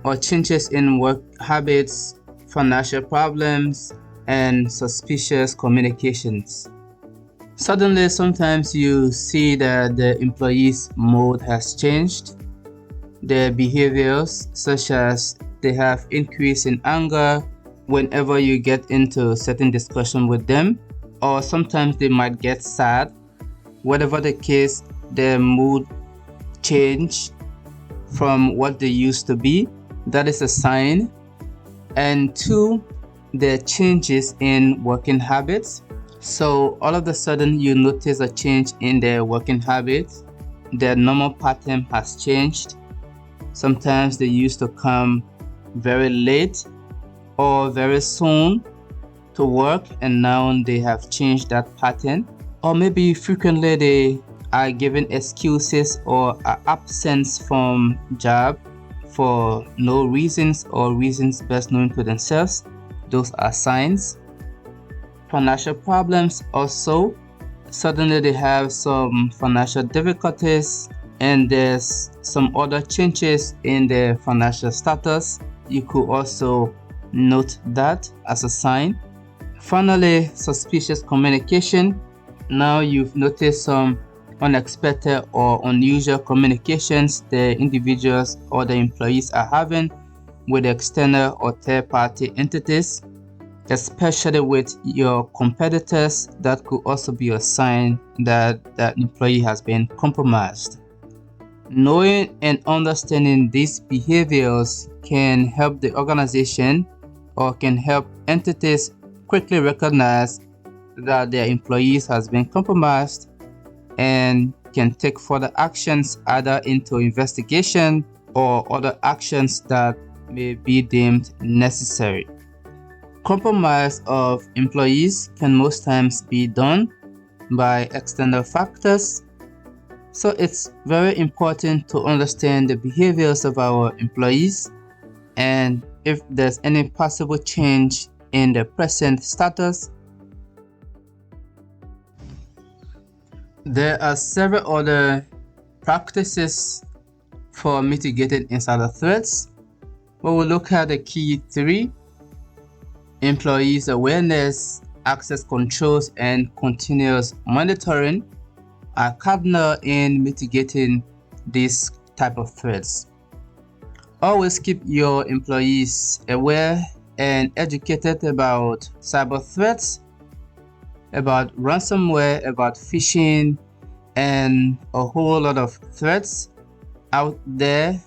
or changes in work habits, financial problems, and suspicious communications. Suddenly, sometimes you see that the employee's mood has changed, their behaviors, such as they have increase in anger whenever you get into certain discussion with them, or sometimes they might get sad. Whatever the case, their mood change from what they used to be. That is a sign. And two, the changes in working habits. So all of a sudden you notice a change in their working habits. Their normal pattern has changed. Sometimes they used to come very late or very soon to work, and now they have changed that pattern. Or maybe frequently they are given excuses or are absent from job for no reasons or reasons best known to themselves. Those are signs. Financial problems also. Suddenly they have some financial difficulties, and there's some other changes in their financial status. You could also note that as a sign. Finally, suspicious communication. Now you've noticed some unexpected or unusual communications the individuals or the employees are having with external or third-party entities, especially with your competitors. That could also be a sign that that employee has been compromised. Knowing and understanding these behaviors can help the organization or can help entities quickly recognize that their employees has been compromised and can take further actions either into investigation or other actions that may be deemed necessary. Compromise of employees can most times be done by external factors. So it's very important to understand the behaviors of our employees, and if there's any possible change in the present status. There are several other practices for mitigating insider threats. We will look at the key three: employees awareness, access controls, and continuous monitoring are cardinal in mitigating these type of threats. Always keep your employees aware and educated about cyber threats, about ransomware, about phishing, and a whole lot of threats out there.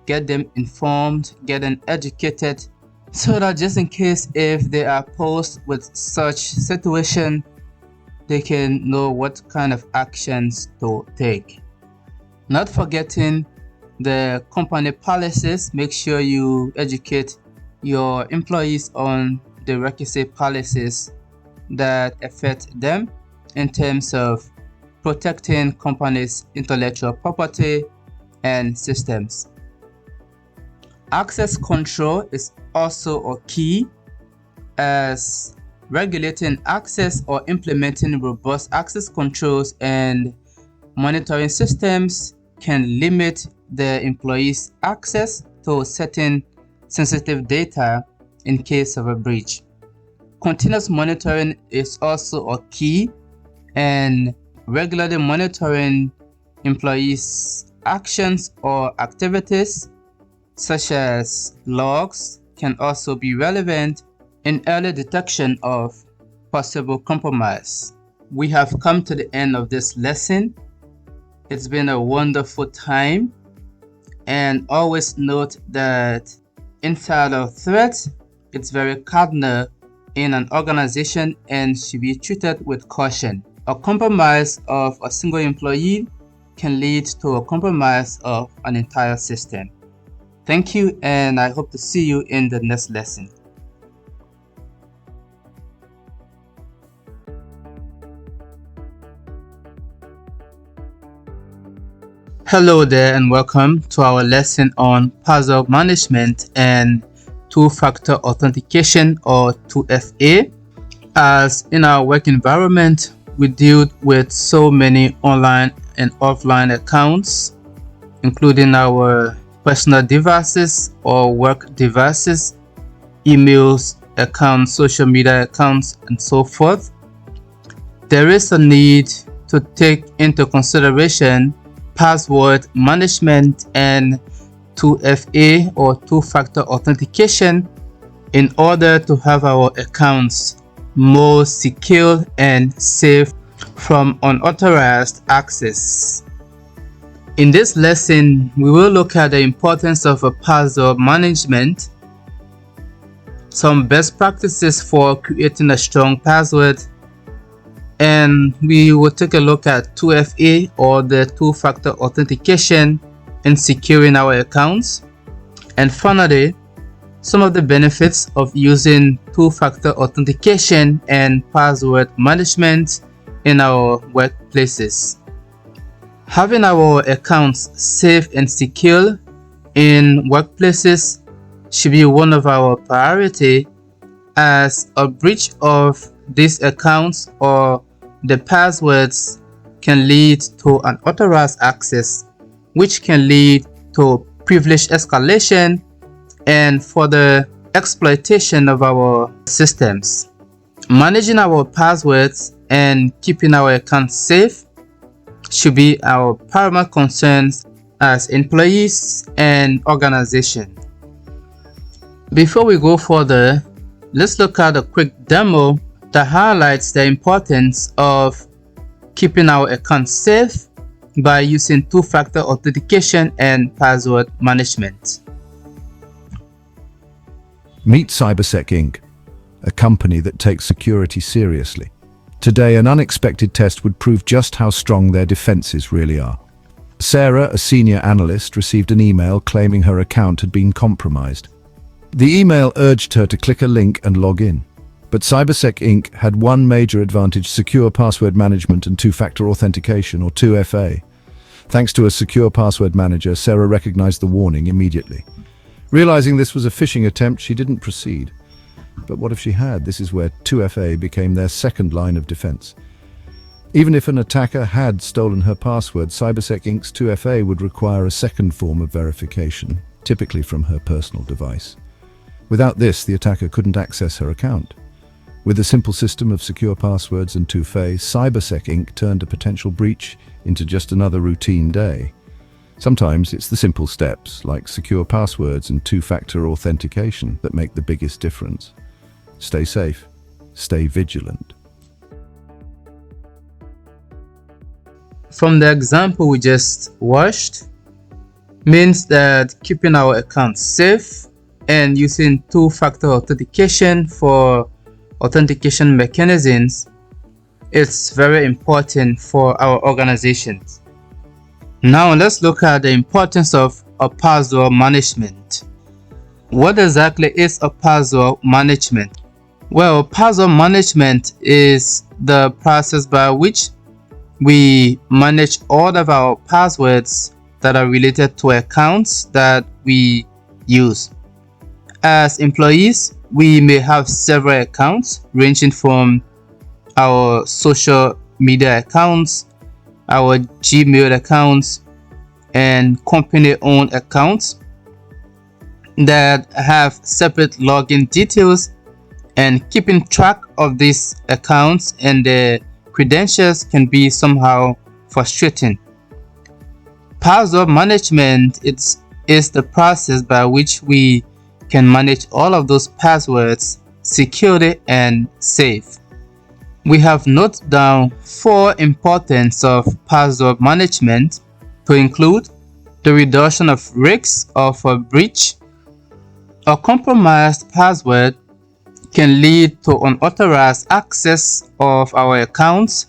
Get them informed, get them educated, so that just in case if they are posed with such situation, they can know what kind of actions to take. Not forgetting the company policies. Make sure you educate your employees on the requisite policies that affect them in terms of protecting companies' intellectual property and systems. Access control is also a key, as regulating access or implementing robust access controls and monitoring systems can limit the employees' access to certain sensitive data in case of a breach. Continuous monitoring is also a key, and regularly monitoring employees' actions or activities such as logs can also be relevant in early detection of possible compromise. We have come to the end of this lesson. It's been a wonderful time, and always note that insider threat is very cardinal in an organization and should be treated with caution. A compromise of a single employee can lead to a compromise of an entire system. Thank you, and I hope to see you in the next lesson. Hello there, and welcome to our lesson on password management and two-factor authentication, or 2FA. As in our work environment, we deal with so many online and offline accounts, including our personal devices or work devices, emails, accounts, social media accounts, and so forth. There is a need to take into consideration password management and 2FA, or two-factor authentication, in order to have our accounts more secure and safe from unauthorized access. In this lesson, we will look at the importance of a password management, some best practices for creating a strong password, and we will take a look at 2FA, or the two-factor authentication, in securing our accounts, and finally, some of the benefits of using two-factor authentication and password management in our workplaces. Having our accounts safe and secure in workplaces should be one of our priority, as a breach of these accounts or the passwords can lead to unauthorized access, which can lead to privilege escalation and further exploitation of our systems. Managing our passwords and keeping our accounts safe should be our paramount concerns as employees and organization. Before we go further, let's look at a quick demo that highlights the importance of keeping our accounts safe by using two-factor authentication and password management. Meet Cybersec Inc., a company that takes security seriously. Today, an unexpected test would prove just how strong their defenses really are. Sarah, a senior analyst, received an email claiming her account had been compromised. The email urged her to click a link and log in. But Cybersec Inc. had one major advantage: secure password management and two-factor authentication, or 2FA. Thanks to a secure password manager, Sarah recognized the warning immediately. Realizing this was a phishing attempt, she didn't proceed. But what if she had? This is where 2FA became their second line of defense. Even if an attacker had stolen her password, Cybersec Inc.'s 2FA would require a second form of verification, typically from her personal device. Without this, the attacker couldn't access her account. With a simple system of secure passwords and 2FA, Cybersec Inc. turned a potential breach into just another routine day. Sometimes it's the simple steps, like secure passwords and two-factor authentication, that make the biggest difference. Stay safe. Stay vigilant. From the example we just watched, means that keeping our accounts safe and using two-factor authentication for authentication mechanisms is very important for our organizations. Now let's look at the importance of a password management. What exactly is a password management? Well, password management is the process by which we manage all of our passwords that are related to accounts that we use. As employees, we may have several accounts ranging from our social media accounts, our Gmail accounts, and company-owned accounts that have separate login details, and keeping track of these accounts and their credentials can be somehow frustrating. Password management is the process by which we can manage all of those passwords securely and safe. We have noted down 4 importance of password management to include the reduction of risks of a breach. A compromised password can lead to unauthorized access of our accounts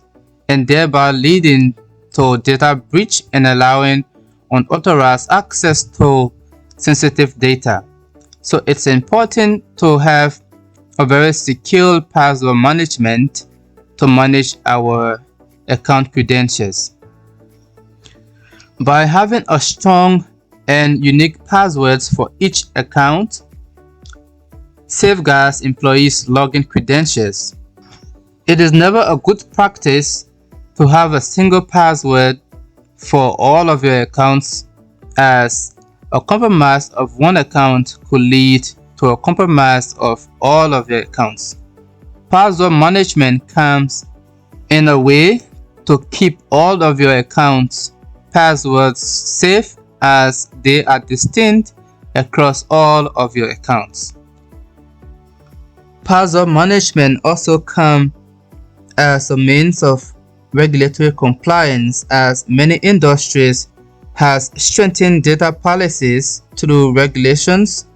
and thereby leading to data breach and allowing unauthorized access to sensitive data. So it's important to have a very secure password management to manage our account credentials. By having a strong and unique passwords for each account, safeguards employees' login credentials. It is never a good practice to have a single password for all of your accounts, as a compromise of one account could lead to a compromise of all of your accounts. Password management comes in a way to keep all of your accounts' passwords safe, as they are distinct across all of your accounts. Password management also comes as a means of regulatory compliance, as many industries has strengthened data policies through regulations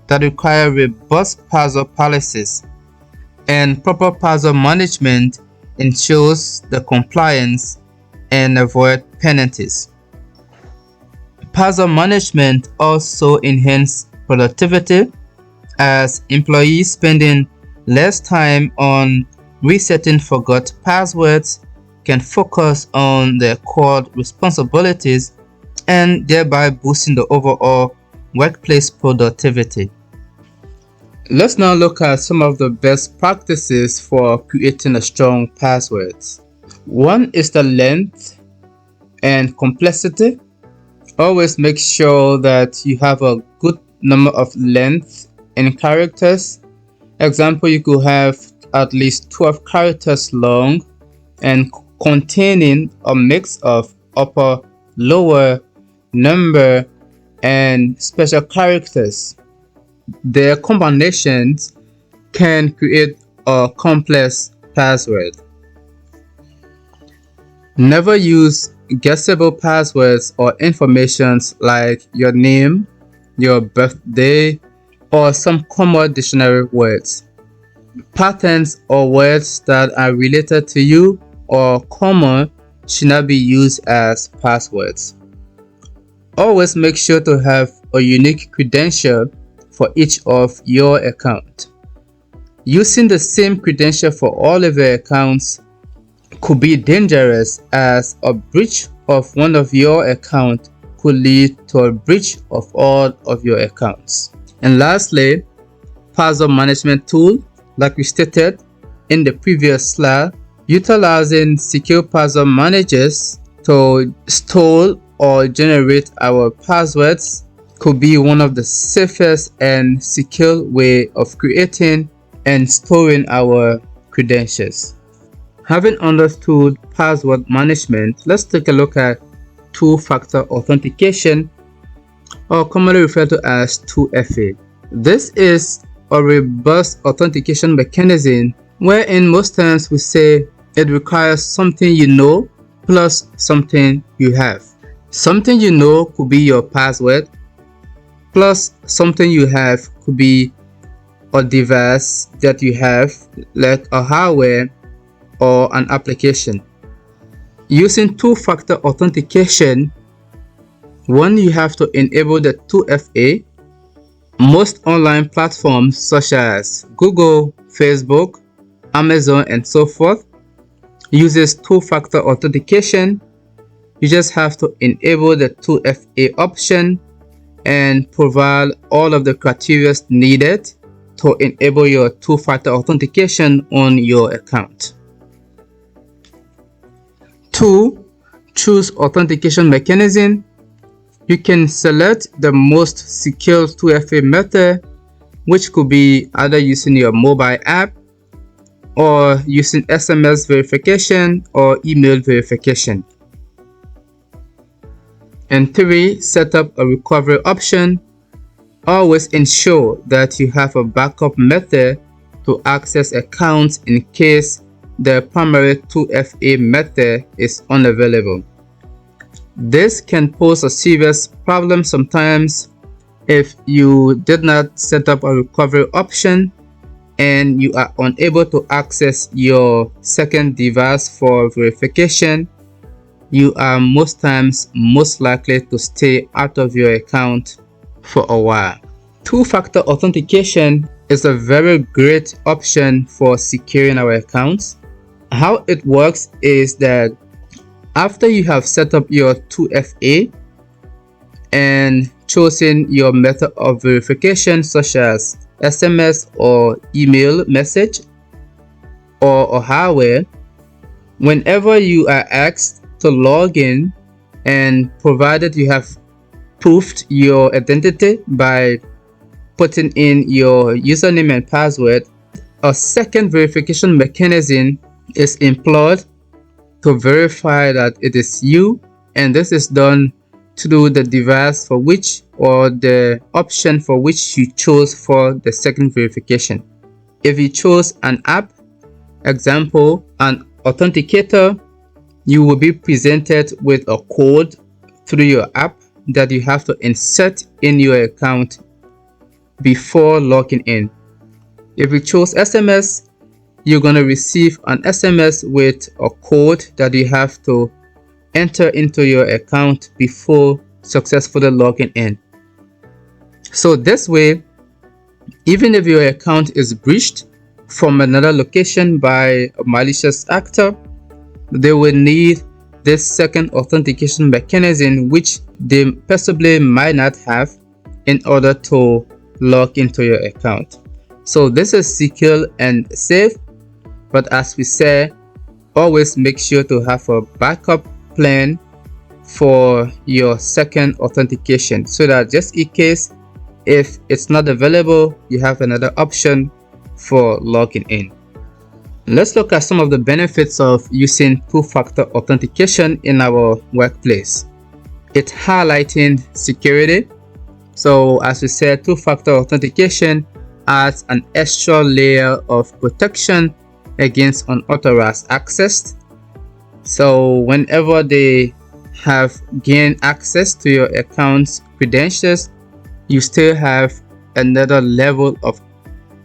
that require robust password policies, and proper password management ensures the compliance and avoid penalties. Password management also enhances productivity, as employees spending less time on resetting forgot passwords can focus on their core responsibilities and thereby boosting the overall workplace productivity. Let's now look at some of the best practices for creating a strong password. One is the length and complexity. Always make sure that you have a good number of length and characters. Example, you could have at least 12 characters long and containing a mix of upper, lower, number, and special characters. Their combinations can create a complex password. Never use guessable passwords or informations like your name, your birthday, or some common dictionary words. Patterns or words that are related to you or common should not be used as passwords. Always make sure to have a unique credential for each of your accounts. Using the same credential for all of your accounts could be dangerous, as a breach of one of your accounts could lead to a breach of all of your accounts. And lastly, password management tool, like we stated in the previous slide, utilizing secure password managers to store or generate our passwords could be one of the safest and secure way of creating and storing our credentials. Having understood password management, let's take a look at two-factor authentication, or commonly referred to as 2FA. This is a robust authentication mechanism wherein most times we say it requires something you know plus something you have. Something you know could be your password, plus something you have could be a device that you have, like a hardware or an application. Using two-factor authentication, one, you have to enable the 2FA. Most online platforms such as Google, Facebook, Amazon, and so forth uses two-factor authentication. You just have to enable the 2FA option and provide all of the criteria needed to enable your two-factor authentication on your account. 2. Choose authentication mechanism. You can select the most secure 2FA method, which could be either using your mobile app or using SMS verification or email verification. And 3. Set up a recovery option. Always ensure that you have a backup method to access accounts in case the primary 2FA method is unavailable. This can pose a serious problem sometimes if you did not set up a recovery option and you are unable to access your second device for verification. You are most times most likely to stay out of your account for a while. Two-factor authentication is a very great option for securing our accounts. How it works is that after you have set up your 2FA and chosen your method of verification such as SMS or email message or hardware, whenever you are asked to log in, and provided you have proofed your identity by putting in your username and password, a second verification mechanism is employed to verify that it is you, and this is done through the device for which or the option for which you chose for the second verification. If you chose an app, example, an authenticator, you will be presented with a code through your app that you have to insert in your account before logging in. If you chose SMS, you're going to receive an SMS with a code that you have to enter into your account before successfully logging in. So this way, even if your account is breached from another location by a malicious actor, they will need this second authentication mechanism, which they possibly might not have, in order to log into your account. So this is secure and safe, but as we say, always make sure to have a backup plan for your second authentication, so that just in case if it's not available, you have another option for logging in. Let's look at some of the benefits of using two-factor authentication in our workplace. It's highlighting security. So as we said, two-factor authentication adds an extra layer of protection against unauthorized access. So whenever they have gained access to your account's credentials, you still have another level of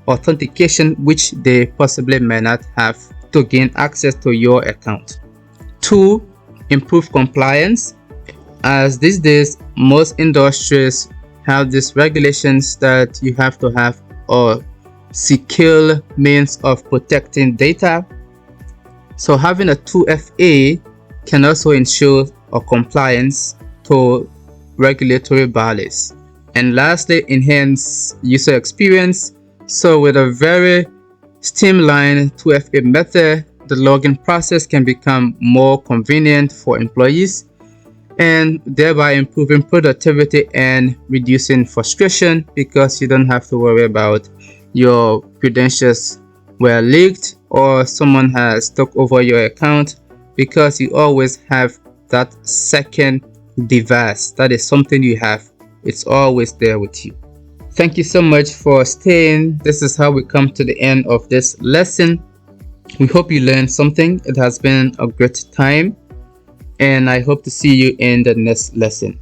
authentication which they possibly may not have to gain access to your account. 2. Improve compliance. As these days, most industries have these regulations that you have to have a secure means of protecting data. So having a 2FA can also ensure a compliance to regulatory bodies. And lastly, enhance user experience. So with a very streamlined 2FA method, the login process can become more convenient for employees, and thereby improving productivity and reducing frustration, because you don't have to worry about your credentials were leaked or someone has took over your account, because you always have that second device. That is something you have. It's always there with you. Thank you so much for staying. This is how we come to the end of this lesson. We hope you learned something. It has been a great time. and I hope to see you in the next lesson.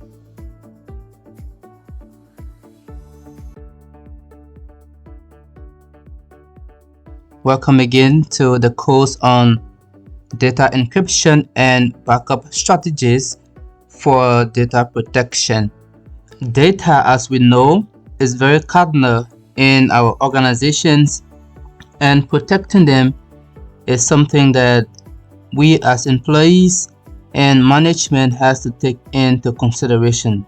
Welcome again to the course on data encryption and backup strategies for data protection. Data, as we know, is very cardinal in our organizations, and protecting them is something that we as employees and management has to take into consideration.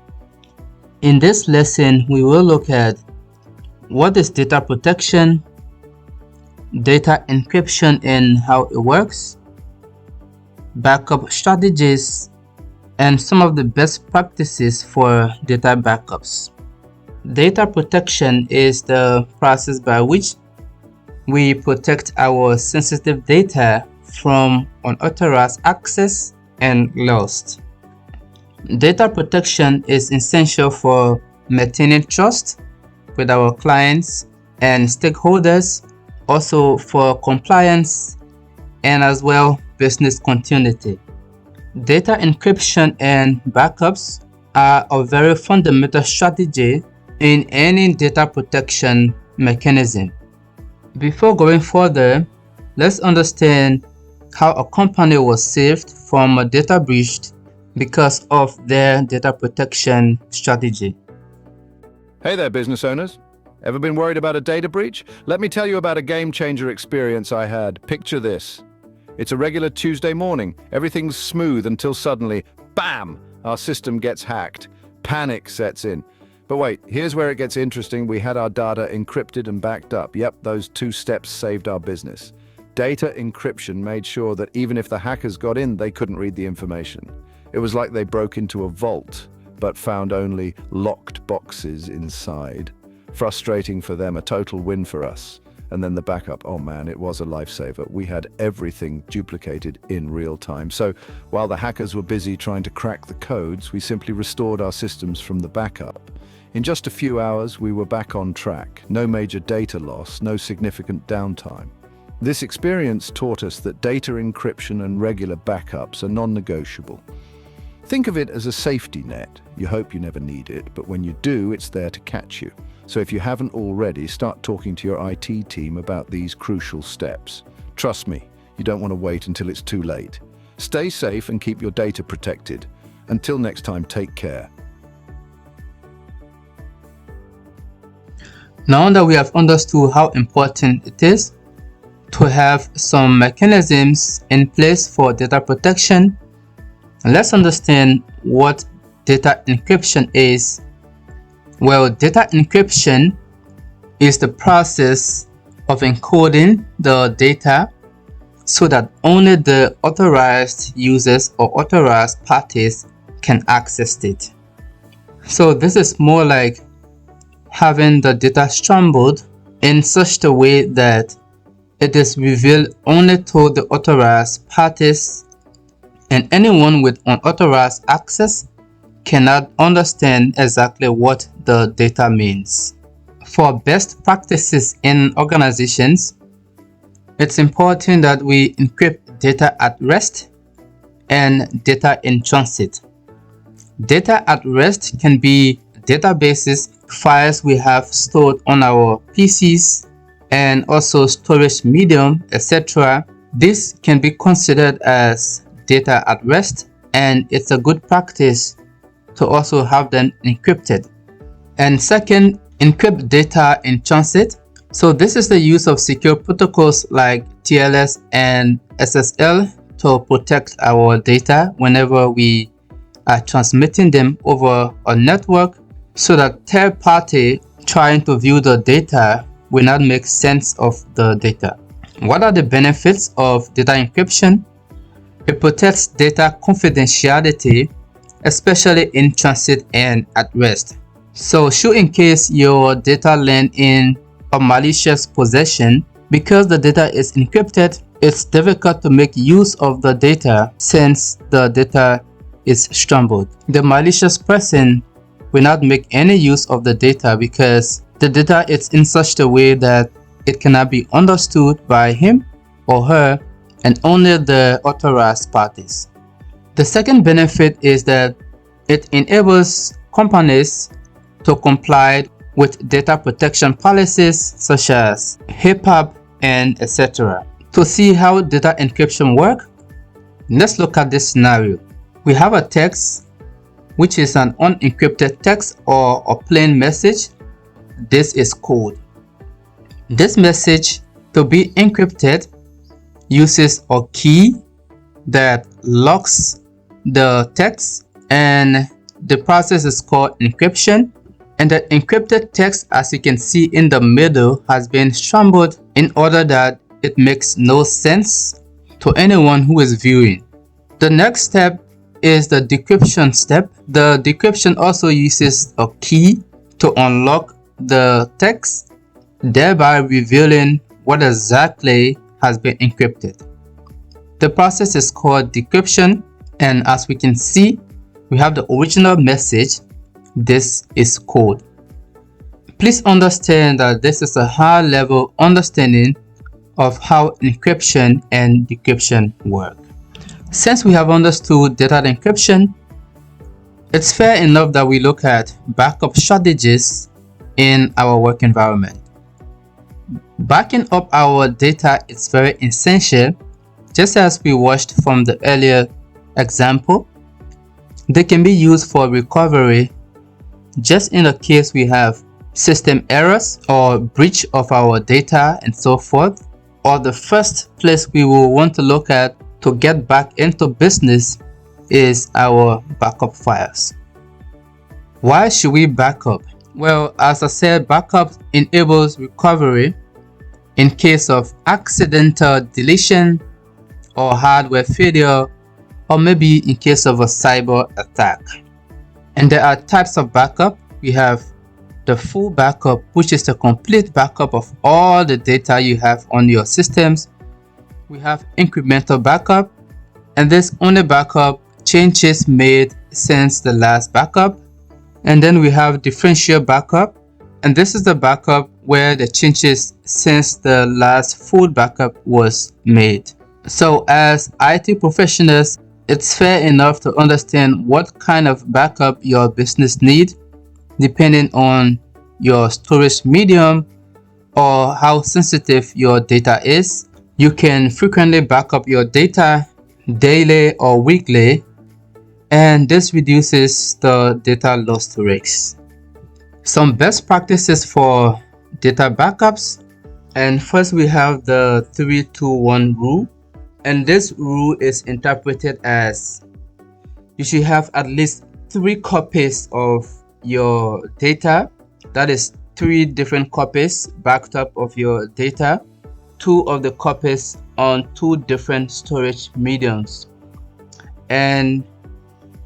In this lesson, we will look at what is data protection, data encryption and how it works, backup strategies, and some of the best practices for data backups. Data protection is the process by which we protect our sensitive data from unauthorized access and loss. Data protection is essential for maintaining trust with our clients and stakeholders, also for compliance and as well business continuity. Data encryption and backups are a very fundamental strategy in any data protection mechanism. Before going further, let's understand how a company was saved from a data breach because of their data protection strategy. Hey there, business owners. Ever been worried about a data breach? Let me tell you about a game-changer experience I had. Picture this. It's a regular Tuesday morning. Everything's smooth until suddenly, bam! Our system gets hacked. Panic sets in. But wait, here's where it gets interesting. We had our data encrypted and backed up. Yep, those 2 steps saved our business. Data encryption made sure that even if the hackers got in, they couldn't read the information. It was like they broke into a vault, but found only locked boxes inside. Frustrating for them, a total win for us. And then the backup, oh man, it was a lifesaver. We had everything duplicated in real time. So while the hackers were busy trying to crack the codes, we simply restored our systems from the backup. In just a few hours, we were back on track. No major data loss, no significant downtime. This experience taught us that data encryption and regular backups are non-negotiable. Think of it as a safety net. You hope you never need it, but when you do, it's there to catch you. So if you haven't already, start talking to your IT team about these crucial steps. Trust me, you don't want to wait until it's too late. Stay safe and keep your data protected. Until next time, take care. Now that we have understood how important it is to have some mechanisms in place for data protection, let's understand what data encryption is. Well, data encryption is the process of encoding the data so that only the authorized users or authorized parties can access it. So this is more like having the data scrambled in such a way that it is revealed only to the authorized parties, and anyone with unauthorized access cannot understand exactly what the data means. For best practices in organizations, it's important that we encrypt data at rest and data in transit. Data at rest can be databases, files we have stored on our PCs, and also storage medium, etc. This can be considered as data at rest, and it's a good practice to also have them encrypted. And second, encrypt data in transit. So this is the use of secure protocols like TLS and SSL to protect our data whenever we are transmitting them over a network, so that third party trying to view the data will not make sense of the data. What are the benefits of data encryption? It protects data confidentiality, especially in transit and at rest. So should in case your data land in a malicious possession, because the data is encrypted, it's difficult to make use of the data since the data is scrambled. The malicious person will not make any use of the data because the data is in such a way that it cannot be understood by him or her and only the authorized parties. The second benefit is that it enables companies to comply with data protection policies such as HIPAA and etc. To see how data encryption works, let's look at this scenario. We have a text, which is an unencrypted text or a plain message. This is code. This message, to be encrypted, uses a key that locks the text, and the process is called encryption. And the encrypted text, as you can see in the middle, has been scrambled in order that it makes no sense to anyone who is viewing. The next step is the decryption step. The decryption also uses a key to unlock the text, thereby revealing what exactly has been encrypted. The process is called decryption, and as we can see, we have the original message. This is code. Please understand that this is a high-level understanding of how encryption and decryption work. Since we have understood data encryption, it's fair enough that we look at backup strategies in our work environment. Backing up our data is very essential, just as we watched from the earlier example. They can be used for recovery just in the case we have system errors or breach of our data and so forth. Or the first place we will want to look at to get back into business is our backup files. Why should we back up? Well, as I said, backup enables recovery in case of accidental deletion or hardware failure, or maybe in case of a cyber attack. And there are types of backup. We have the full backup, which is the complete backup of all the data you have on your systems. We have incremental backup, and this only backup changes made since the last backup. And then we have differential backup, and this is the backup where the changes since the last full backup was made. So as IT professionals, it's fair enough to understand what kind of backup your business needs, depending on your storage medium or how sensitive your data is. You can frequently back up your data daily or weekly, and this reduces the data loss risk. Some best practices for data backups, and first we have the 3-2-1 rule. And this rule is interpreted as you should have at least 3 copies of your data. That is 3 different copies backed up of your data. 2 of the copies on 2 different storage mediums. And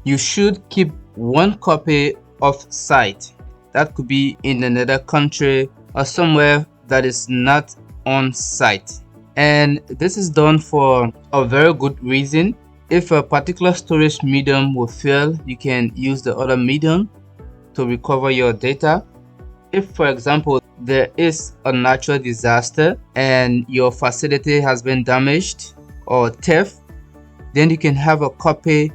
you should keep 1 copy off site. That could be in another country or somewhere that is not on site. And this is done for a very good reason. If a particular storage medium will fail, you can use the other medium to recover your data. If, for example, there is a natural disaster and your facility has been damaged or theft, then you can have a copy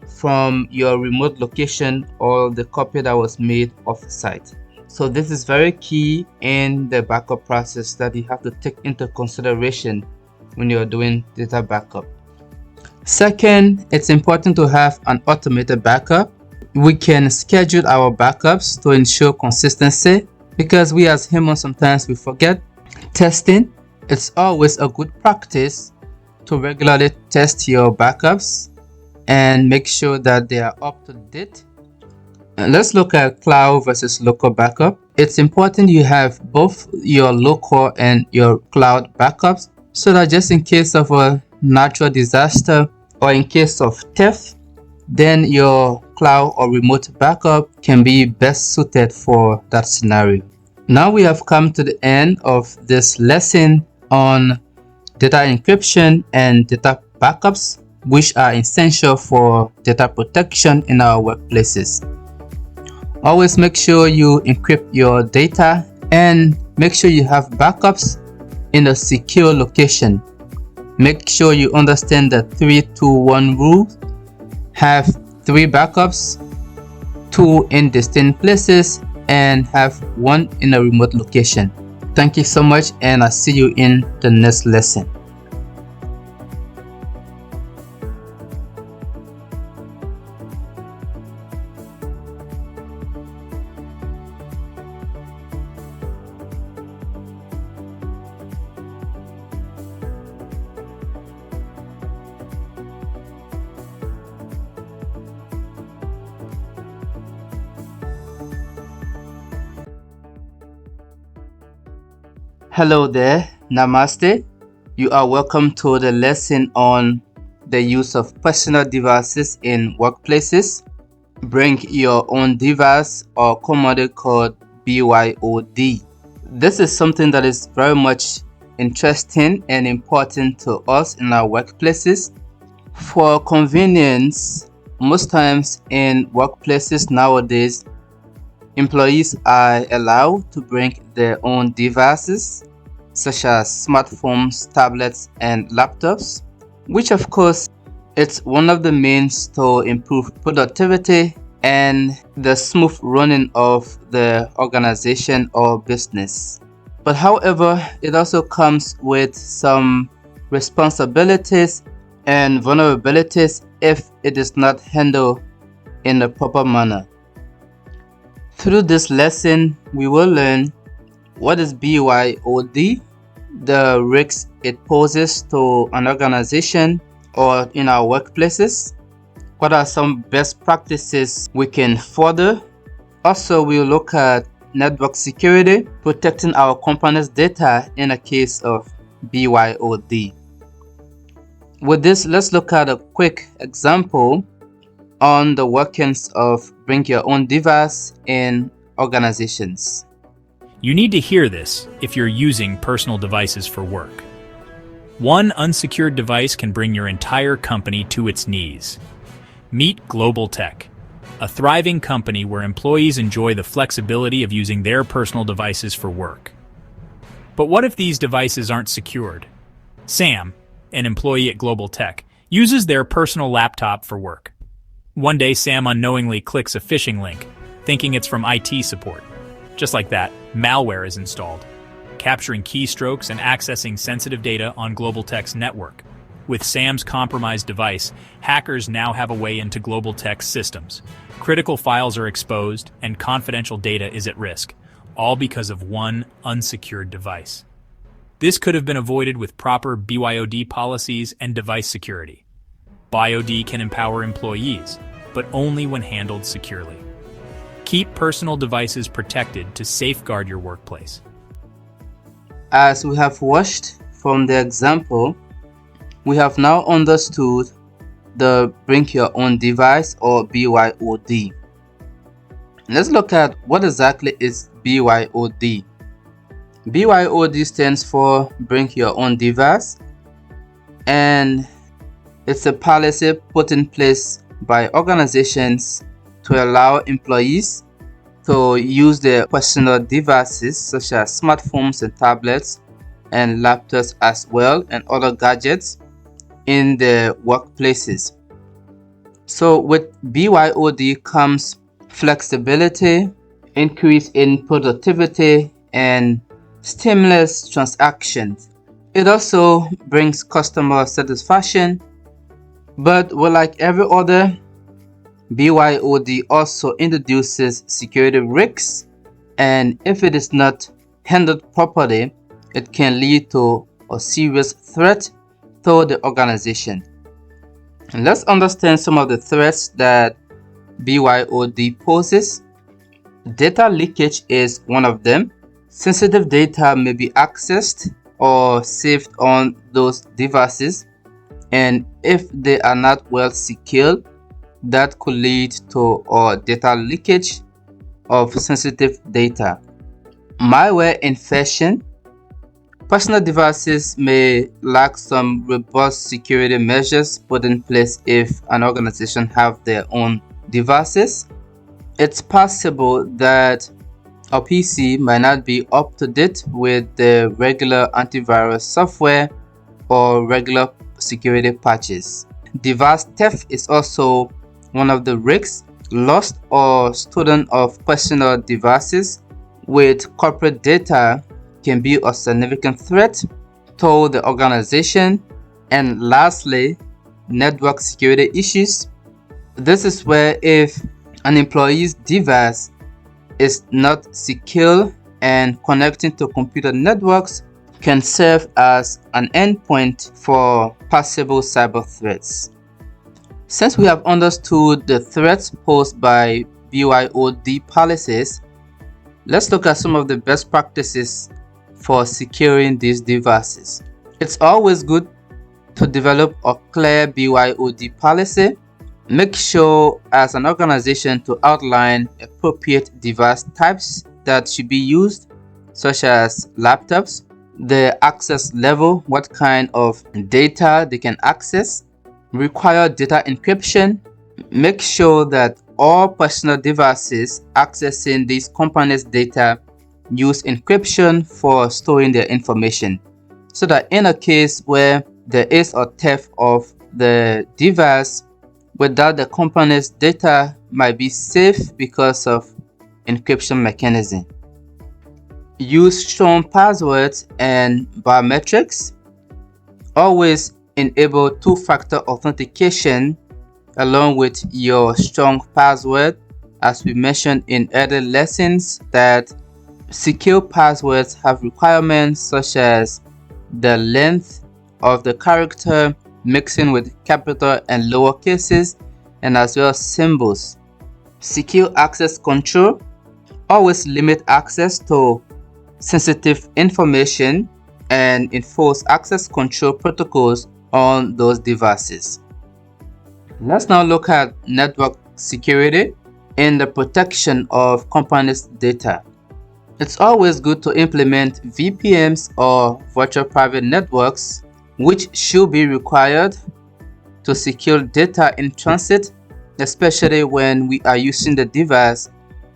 from your remote location or the copy that was made off-site. So this is very key in the backup process that you have to take into consideration when you're doing data backup. Second, it's important to have an automated backup. We can schedule our backups to ensure consistency, because we as humans sometimes we forget testing. It's always a good practice to regularly test your backups and make sure that they are up to date. Let's look at cloud versus local backup. It's important you have both your local and your cloud backups, so that just in case of a natural disaster or in case of theft, then your cloud or remote backup can be best suited for that scenario. Now we have come to the end of this lesson on data encryption and data backups, which are essential for data protection in our workplaces. Always make sure you encrypt your data and make sure you have backups in a secure location. Make sure you understand the 3-2-1 rule have 3 backups, 2 in distinct places, and have 1 in a remote location. Thank you so much, and I'll see you in the next lesson. Hello there, Namaste. You are welcome to the lesson on the use of personal devices in workplaces. Bring your own device, or commonly called BYOD. This is something that is very much interesting and important to us in our workplaces. For convenience, most times in workplaces nowadays, employees are allowed to bring their own devices, such as smartphones, tablets, and laptops, which of course it's one of the means to improve productivity and the smooth running of the organization or business. But however, it also comes with some responsibilities and vulnerabilities if it is not handled in a proper manner. Through this lesson, we will learn what is BYOD, the risks it poses to an organization or in our workplaces, what are some best practices we can further. Also, we'll look at network security, protecting our company's data in a case of BYOD. With this, let's look at a quick example on the workings of bring your own device in organizations. You need to hear this if you're using personal devices for work. One unsecured device can bring your entire company to its knees. Meet Global Tech, a thriving company where employees enjoy the flexibility of using their personal devices for work. But what if these devices aren't secured? Sam, an employee at Global Tech, uses their personal laptop for work. One day, Sam unknowingly clicks a phishing link, thinking it's from IT support. Just like that, malware is installed, capturing keystrokes and accessing sensitive data on Global Tech's network. With Sam's compromised device, hackers now have a way into Global Tech's systems. Critical files are exposed, and confidential data is at risk, all because of one unsecured device. This could have been avoided with proper BYOD policies and device security. BYOD can empower employees, but only when handled securely. Keep personal devices protected to safeguard your workplace. As we have watched from the example, we have now understood the bring your own device or BYOD. Let's look at what exactly is BYOD. BYOD stands for bring your own device, and it's a policy put in place by organizations to allow employees to use their personal devices such as smartphones and tablets and laptops as well, and other gadgets in their workplaces. So with BYOD comes flexibility, increase in productivity, and seamless transactions. It also brings customer satisfaction, but like every other, BYOD also introduces security risks, and if it is not handled properly, it can lead to a serious threat to the organization. And let's understand some of the threats that BYOD poses. Data leakage is one of them. Sensitive data may be accessed or saved on those devices, and if they are not well secured, that could lead to data leakage of sensitive data. Malware infection. Personal devices may lack some robust security measures put in place if an organization have their own devices. It's possible that a PC might not be up to date with the regular antivirus software or regular security patches. Device theft is also one of the risks: lost or stolen of personal devices with corporate data can be a significant threat to the organization. And lastly, network security issues. This is where if an employee's device is not secure and connecting to computer networks can serve as an endpoint for possible cyber threats. Since we have understood the threats posed by BYOD policies, let's look at some of the best practices for securing these devices. It's always good to develop a clear BYOD policy. Make sure as an organization to outline appropriate device types that should be used, such as laptops, the access level, what kind of data they can access, require data encryption. Make sure that all personal devices accessing these companies' data use encryption for storing their information, so that in a case where there is a theft of the device, without the company's data might be safe because of encryption mechanism. Use strong passwords and biometrics. Always enable two-factor authentication along with your strong password. As we mentioned in earlier lessons, that secure passwords have requirements such as the length of the character, mixing with capital and lower cases, and as well as symbols. Secure access control. Always limit access to sensitive information and enforce access control protocols on those devices. Let's now look at network security and the protection of companies' data. It's always good to implement VPNs or virtual private networks, which should be required to secure data in transit, especially when we are using the device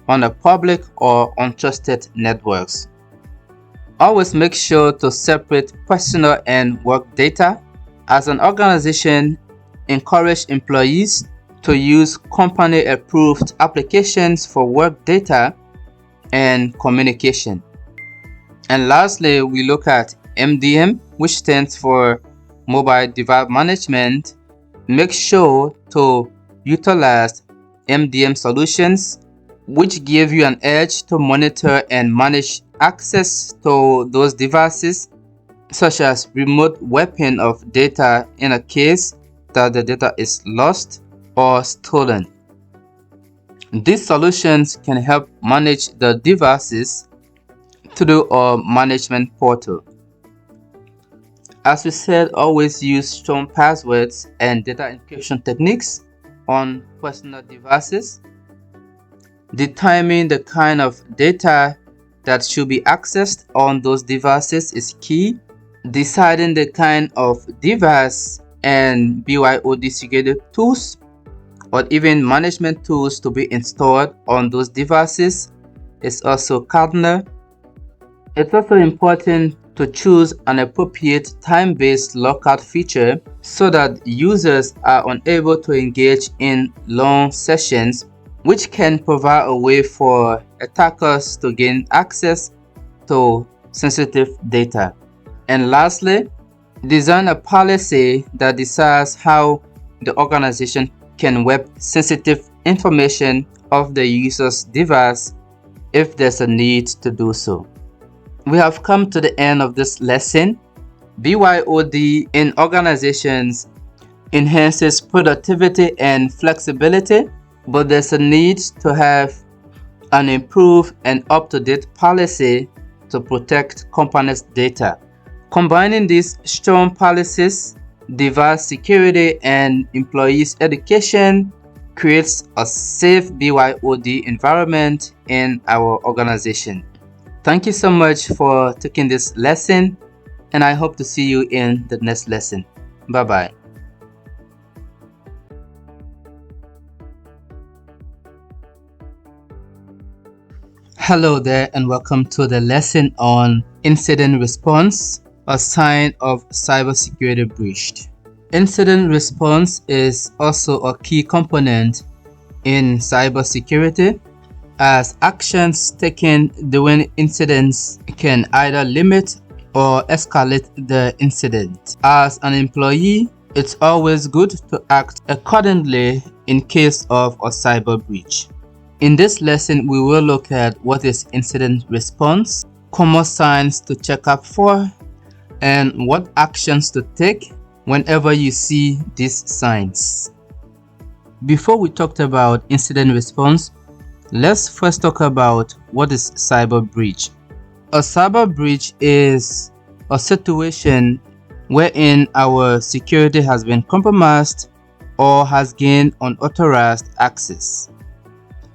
on a public or untrusted networks. Always make sure to separate personal and work data. As an organization, encourage employees to use company-approved applications for work data and communication. And lastly, we look at MDM, which stands for Mobile Device Management. Make sure to utilize MDM solutions, which give you an edge to monitor and manage access to those devices, such as remote weapon of data in a case that the data is lost or stolen. These solutions can help manage the devices through our management portal. As we said, always use strong passwords and data encryption techniques on personal devices. Determining the kind of data that should be accessed on those devices is key. Deciding the kind of device and BYOD security tools or even management tools to be installed on those devices is also cardinal. It's also important to choose an appropriate time-based lockout feature so that users are unable to engage in long sessions, which can provide a way for attackers to gain access to sensitive data. And lastly, design a policy that decides how the organization can wipe sensitive information off the user's device if there's a need to do so. We have come to the end of this lesson. BYOD in organizations enhances productivity and flexibility, but there's a need to have an improved and up-to-date policy to protect companies' data. Combining these strong policies, device security, and employees' education creates a safe BYOD environment in our organization. Thank you so much for taking this lesson, and I hope to see you in the next lesson. Bye-bye. Hello there, and welcome to the lesson on incident response, a sign of cybersecurity breach. Incident response is also a key component in cybersecurity, as actions taken during incidents can either limit or escalate the incident. As an employee, it's always good to act accordingly in case of a cyber breach. In this lesson, we will look at what is incident response, common signs to check up for, and what actions to take whenever you see these signs. Before we talked about incident response, let's first talk about what is cyber breach. A cyber breach is a situation wherein our security has been compromised or has gained unauthorized access.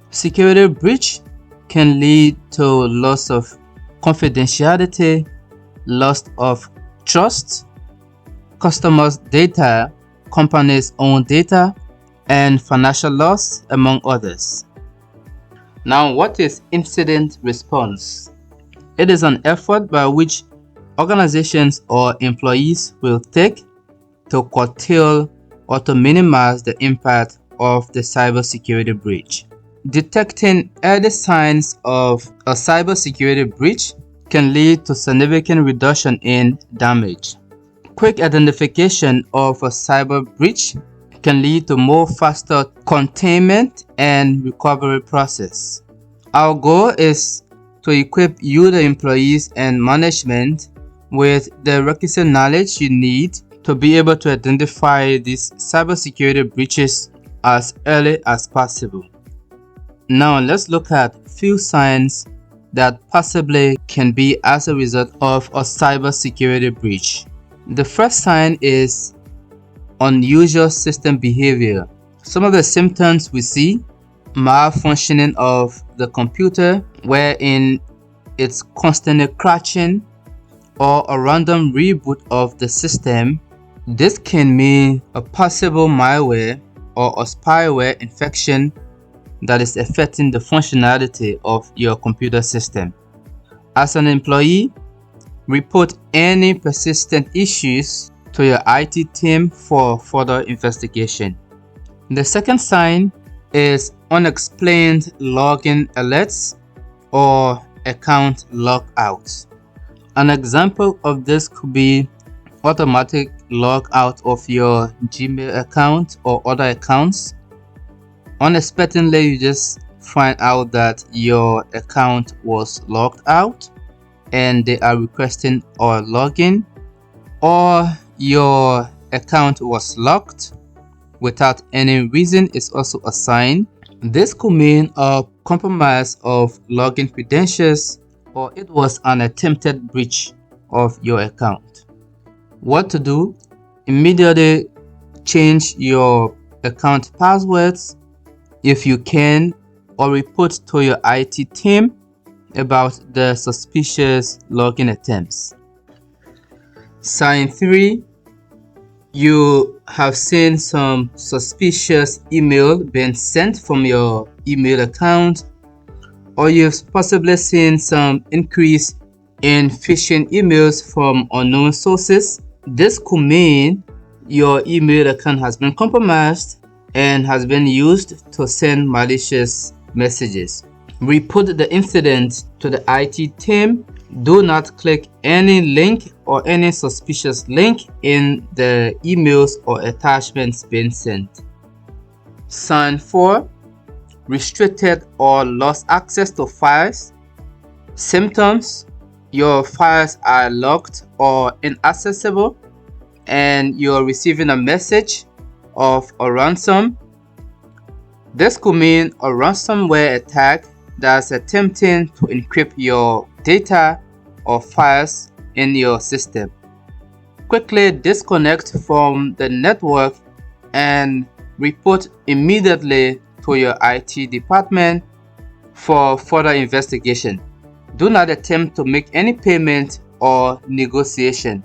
Security breach can lead to loss of confidentiality, loss of trust, customers' data, companies' own data, and financial loss, among others. Now, what is incident response? It is an effort by which organizations or employees will take to curtail or to minimize the impact of the cybersecurity breach. Detecting early signs of a cybersecurity breach can lead to significant reduction in damage. Quick identification of a cyber breach can lead to more faster containment and recovery process. Our goal is to equip you, the employees and management, with the requisite knowledge you need to be able to identify these cybersecurity breaches as early as possible. Now let's look at few signs that possibly can be as a result of a cybersecurity breach. The first sign is unusual system behavior. Some of the symptoms we see: malfunctioning of the computer, wherein it's constantly crashing, or a random reboot of the system. This can mean a possible malware or a spyware infection that is affecting the functionality of your computer system. As an employee, report any persistent issues to your IT team for further investigation. The second sign is unexplained login alerts or account logouts. An example of this could be automatic logout of your Gmail account or other accounts. Unexpectedly, you just find out that your account was logged out and they are requesting a login, or your account was locked without any reason is also a sign. This could mean a compromise of login credentials, or it was an attempted breach of your account. What to do? Immediately change your account passwords if you can, or report to your IT team about the suspicious login attempts. Sign 3. You have seen some suspicious email being sent from your email account, or you've possibly seen some increase in phishing emails from unknown sources. This could mean your email account has been compromised and has been used to send malicious messages. Report the incident to the IT team. Do not click any link or any suspicious link in the emails or attachments being sent. Sign 4. Restricted or lost access to files. Symptoms: your files are locked or inaccessible, and you're receiving a message of a ransom. This could mean a ransomware attack that's attempting to encrypt your data or files in your system. Quickly disconnect from the network and report immediately to your IT department for further investigation. Do not attempt to make any payment or negotiation.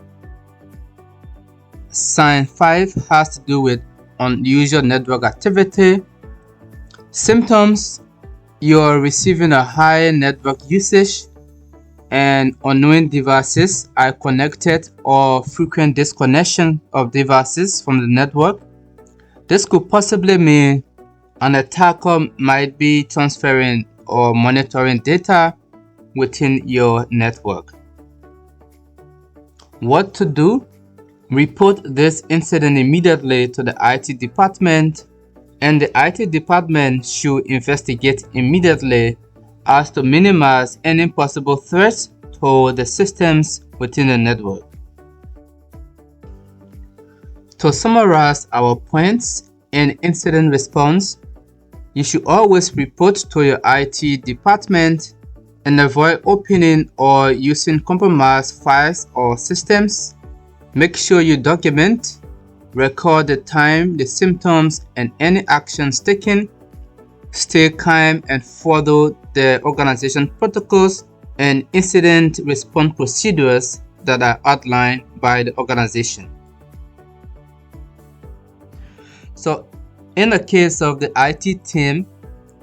Sign 5 has to do with unusual network activity. Symptoms: you're receiving a high network usage and unknown devices are connected, or frequent disconnection of devices from the network. This could possibly mean An attacker might be transferring or monitoring data within your network. What to do? Report this incident immediately to the IT department, and the IT department should investigate immediately as to minimize any possible threats to the systems within the network. To summarize our points in incident response, you should always report to your IT department and avoid opening or using compromised files or systems. Make sure you document, record the time, the symptoms, and any actions taken. Stay calm and follow the organization protocols and incident response procedures that are outlined by the organization. So, in the case of the IT team,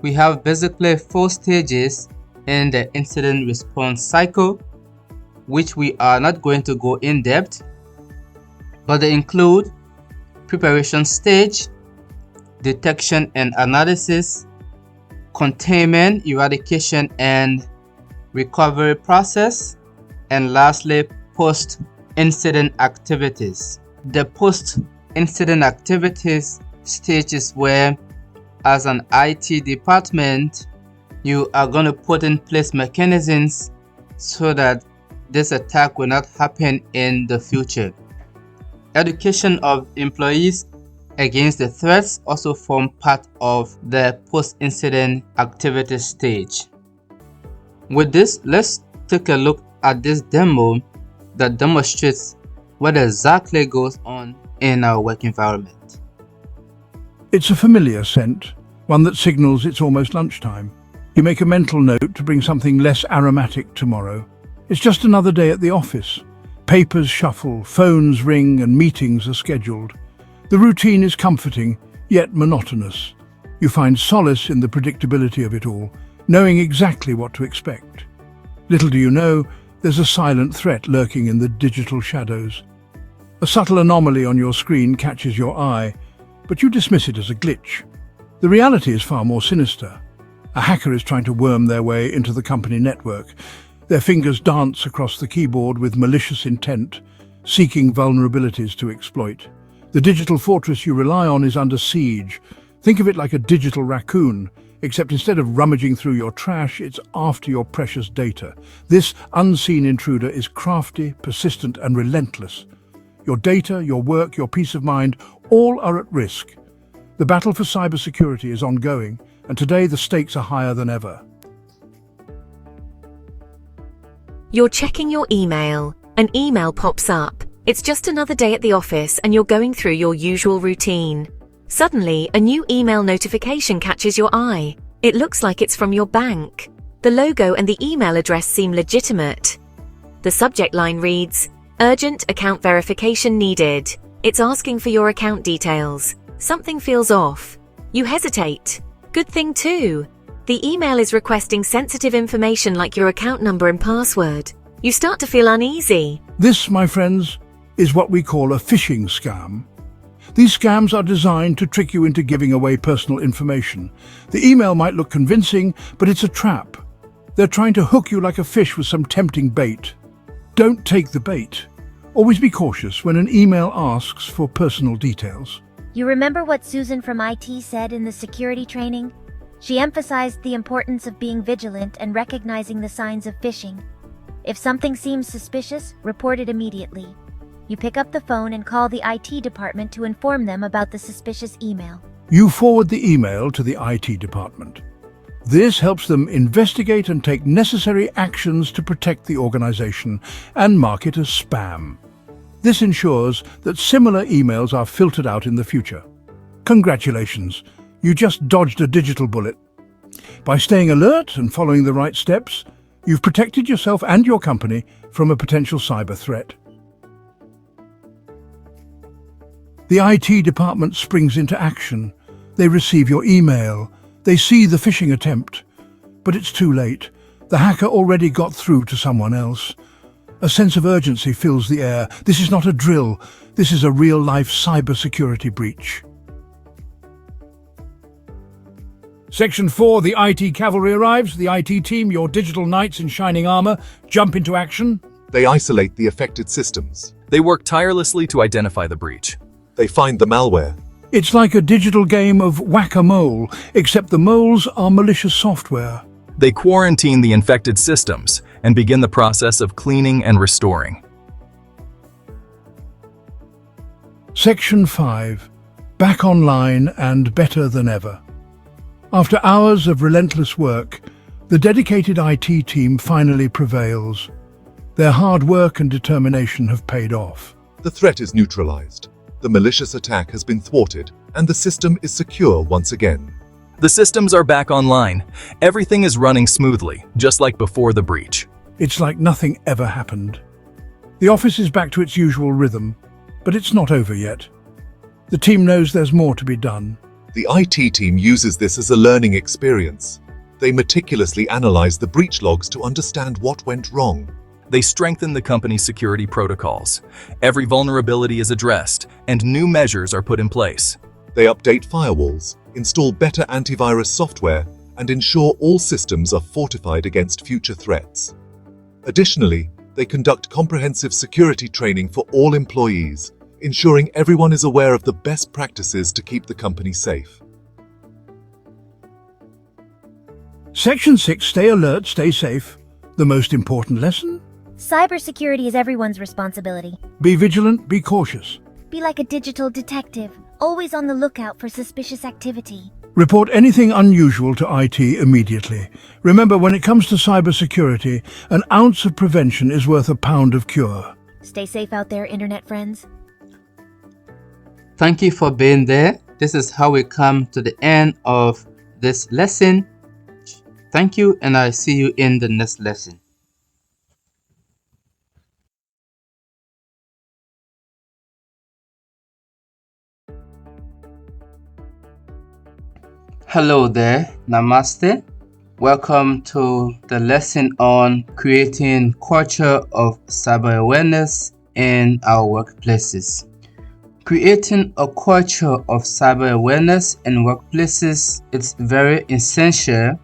we have basically 4 stages in the incident response cycle, which we are not going to go in depth, but they include preparation stage, detection and analysis, containment, eradication and recovery process, and lastly, post-incident activities. The post-incident activities stage is where, as an IT department, you are going to put in place mechanisms so that this attack will not happen in the future. Education of employees against the threats also form part of the post-incident activity stage. With this, let's take a look at this demo that demonstrates what exactly goes on in our work environment. It's a familiar scent, one that signals it's almost lunchtime. You make a mental note to bring something less aromatic tomorrow. It's just another day at the office. Papers shuffle, phones ring, and meetings are scheduled. The routine is comforting, yet monotonous. You find solace in the predictability of it all, knowing exactly what to expect. Little do you know, there's a silent threat lurking in the digital shadows. A subtle anomaly on your screen catches your eye, but you dismiss it as a glitch. The reality is far more sinister. A hacker is trying to worm their way into the company network. Their fingers dance across the keyboard with malicious intent, seeking vulnerabilities to exploit. The digital fortress you rely on is under siege. Think of it like a digital raccoon, except instead of rummaging through your trash, it's after your precious data. This unseen intruder is crafty, persistent, and relentless. Your data, your work, your peace of mind, all are at risk. The battle for cybersecurity is ongoing, and today the stakes are higher than ever. You're checking your email. An email pops up. It's just another day at the office and you're going through your usual routine. Suddenly, a new email notification catches your eye. It looks like it's from your bank. The logo and the email address seem legitimate. The subject line reads, "Urgent account verification needed." It's asking for your account details. Something feels off. You hesitate. Good thing too. The email is requesting sensitive information like your account number and password. You start to feel uneasy. This, my friends, is what we call a phishing scam. These scams are designed to trick you into giving away personal information. The email might look convincing, but it's a trap. They're trying to hook you like a fish with some tempting bait. Don't take the bait. Always be cautious when an email asks for personal details. You remember what Susan from IT said in the security training? She emphasized the importance of being vigilant and recognizing the signs of phishing. If something seems suspicious, report it immediately. You pick up the phone and call the IT department to inform them about the suspicious email. You forward the email to the IT department. This helps them investigate and take necessary actions to protect the organization and mark it as spam. This ensures that similar emails are filtered out in the future. Congratulations, you just dodged a digital bullet. By staying alert and following the right steps, you've protected yourself and your company from a potential cyber threat. The IT department springs into action. They receive your email. They see the phishing attempt. But it's too late. The hacker already got through to someone else. A sense of urgency fills the air. This is not a drill. This is a real-life cybersecurity breach. Section 4, the IT cavalry arrives. The IT team, your digital knights in shining armor, jump into action. They isolate the affected systems. They work tirelessly to identify the breach. They find the malware. It's like a digital game of whack-a-mole, except the moles are malicious software. They quarantine the infected systems and begin the process of cleaning and restoring. Section 5. Back online and better than ever. After hours of relentless work, the dedicated IT team finally prevails. Their hard work and determination have paid off. The threat is neutralized. The malicious attack has been thwarted, and the system is secure once again. The systems are back online. Everything is running smoothly, just like before the breach. It's like nothing ever happened. The office is back to its usual rhythm, but it's not over yet. The team knows there's more to be done. The IT team uses this as a learning experience. They meticulously analyze the breach logs to understand what went wrong. They strengthen the company's security protocols. Every vulnerability is addressed, and new measures are put in place. They update firewalls, install better antivirus software, and ensure all systems are fortified against future threats. Additionally, they conduct comprehensive security training for all employees, ensuring everyone is aware of the best practices to keep the company safe. Section 6, stay alert, stay safe. The most important lesson? Cybersecurity is everyone's responsibility. Be vigilant, be cautious. Be like a digital detective, always on the lookout for suspicious activity. Report anything unusual to IT immediately. Remember, when it comes to cybersecurity, an ounce of prevention is worth a pound of cure. Stay safe out there, internet friends. Thank you for being there. This is how we come to the end of this lesson. Thank you, and I'll see you in the next lesson. Hello there, Namaste. Welcome to the lesson on creating culture of cyber awareness in our workplaces. Creating a culture of cyber awareness in workplaces is very essential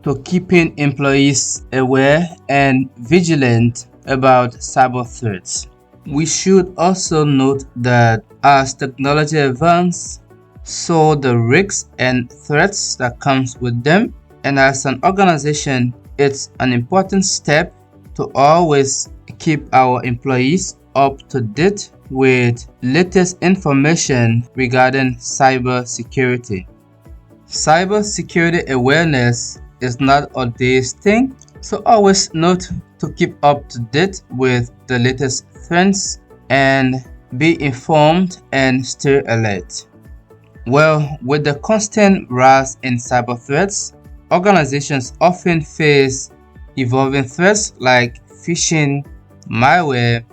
to keeping employees aware and vigilant about cyber threats. We should also note that as technology advances, so the risks and threats that comes with them, and as an organization, it's an important step to always keep our employees up to date with latest information regarding cyber security. Cyber security awareness is not a day's thing, so always note to keep up to date with the latest trends and be informed and stay alert. Well, with the constant rise in cyber threats, organizations often face evolving threats like phishing, malware,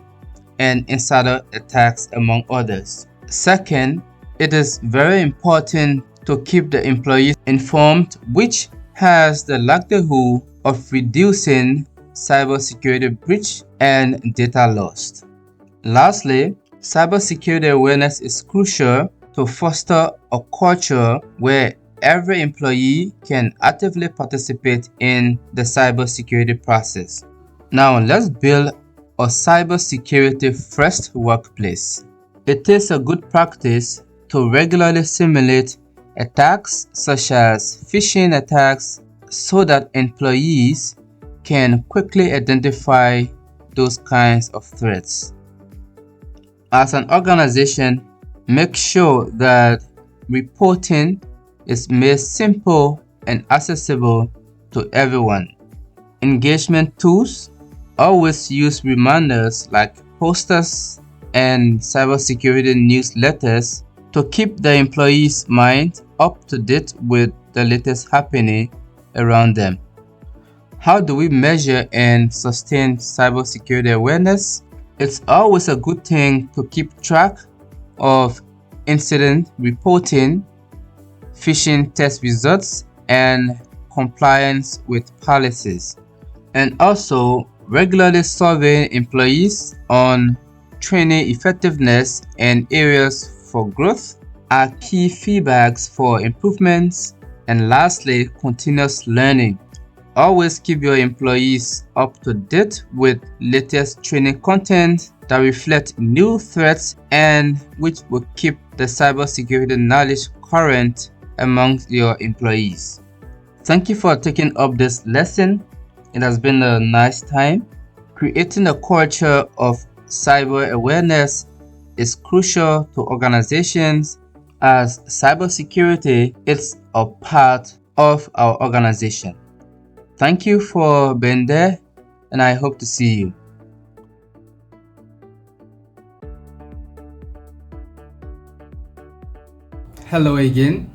and insider attacks, among others. Second, it is very important to keep the employees informed, which has the likelihood of reducing cybersecurity breach and data loss. Lastly, cybersecurity awareness is crucial to foster a culture where every employee can actively participate in the cybersecurity process. Now, let's build a cybersecurity first workplace. It is a good practice to regularly simulate attacks such as phishing attacks so that employees can quickly identify those kinds of threats. As an organization, make sure that reporting is made simple and accessible to everyone. Engagement tools always use reminders like posters and cybersecurity newsletters to keep the employees' mind up to date with the latest happening around them. How do we measure and sustain cybersecurity awareness? It's always a good thing to keep track of incident reporting, phishing test results, and compliance with policies. And also, regularly surveying employees on training effectiveness and areas for growth are key feedbacks for improvements And lastly, continuous learning. Always keep your employees up to date with latest training content that reflect new threats and which will keep the cybersecurity knowledge current among your employees. Thank you for taking up this lesson. It has been a nice time. Creating a culture of cyber awareness is crucial to organizations, as cybersecurity is a part of our organization. Thank you for being there, and I hope to see you. Hello again.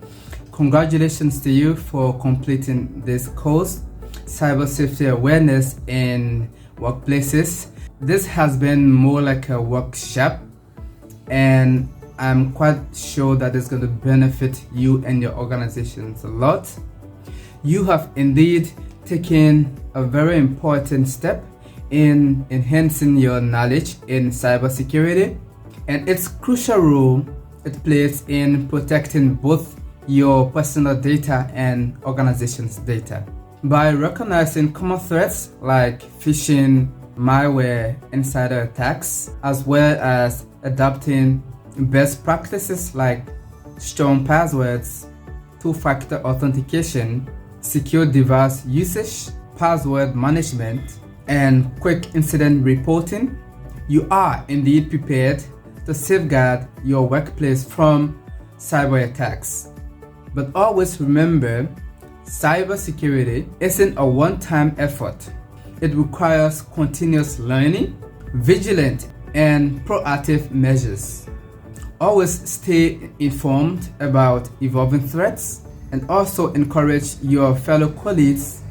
Congratulations to you for completing this course, Cyber Safety Awareness in Workplaces. This has been more like a workshop, and I'm quite sure that it's going to benefit you and your organizations a lot. You have indeed taken a very important step in enhancing your knowledge in cybersecurity and its crucial role it plays in protecting both your personal data and organization's data. By recognizing common threats like phishing, malware, insider attacks, as well as adopting best practices like strong passwords, two-factor authentication, secure device usage, password management, and quick incident reporting, you are indeed prepared to safeguard your workplace from cyber attacks. But always remember, cybersecurity isn't a one-time effort. It requires continuous learning, vigilant, and proactive measures. Always stay informed about evolving threats and also encourage your fellow colleagues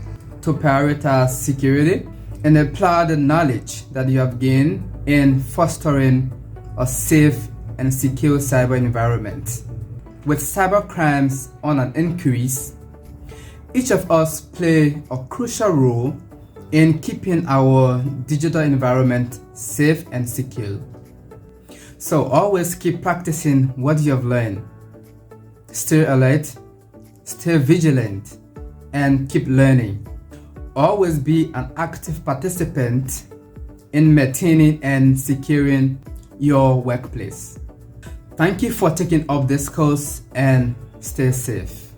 to prioritize security and apply the knowledge that you have gained in fostering a safe and secure cyber environment. With cyber crimes on an increase, each of us play a crucial role in keeping our digital environment safe and secure. So always keep practicing what you have learned. Stay alert, stay vigilant, and keep learning. Always be an active participant in maintaining and securing your workplace. Thank you for taking up this course and stay safe.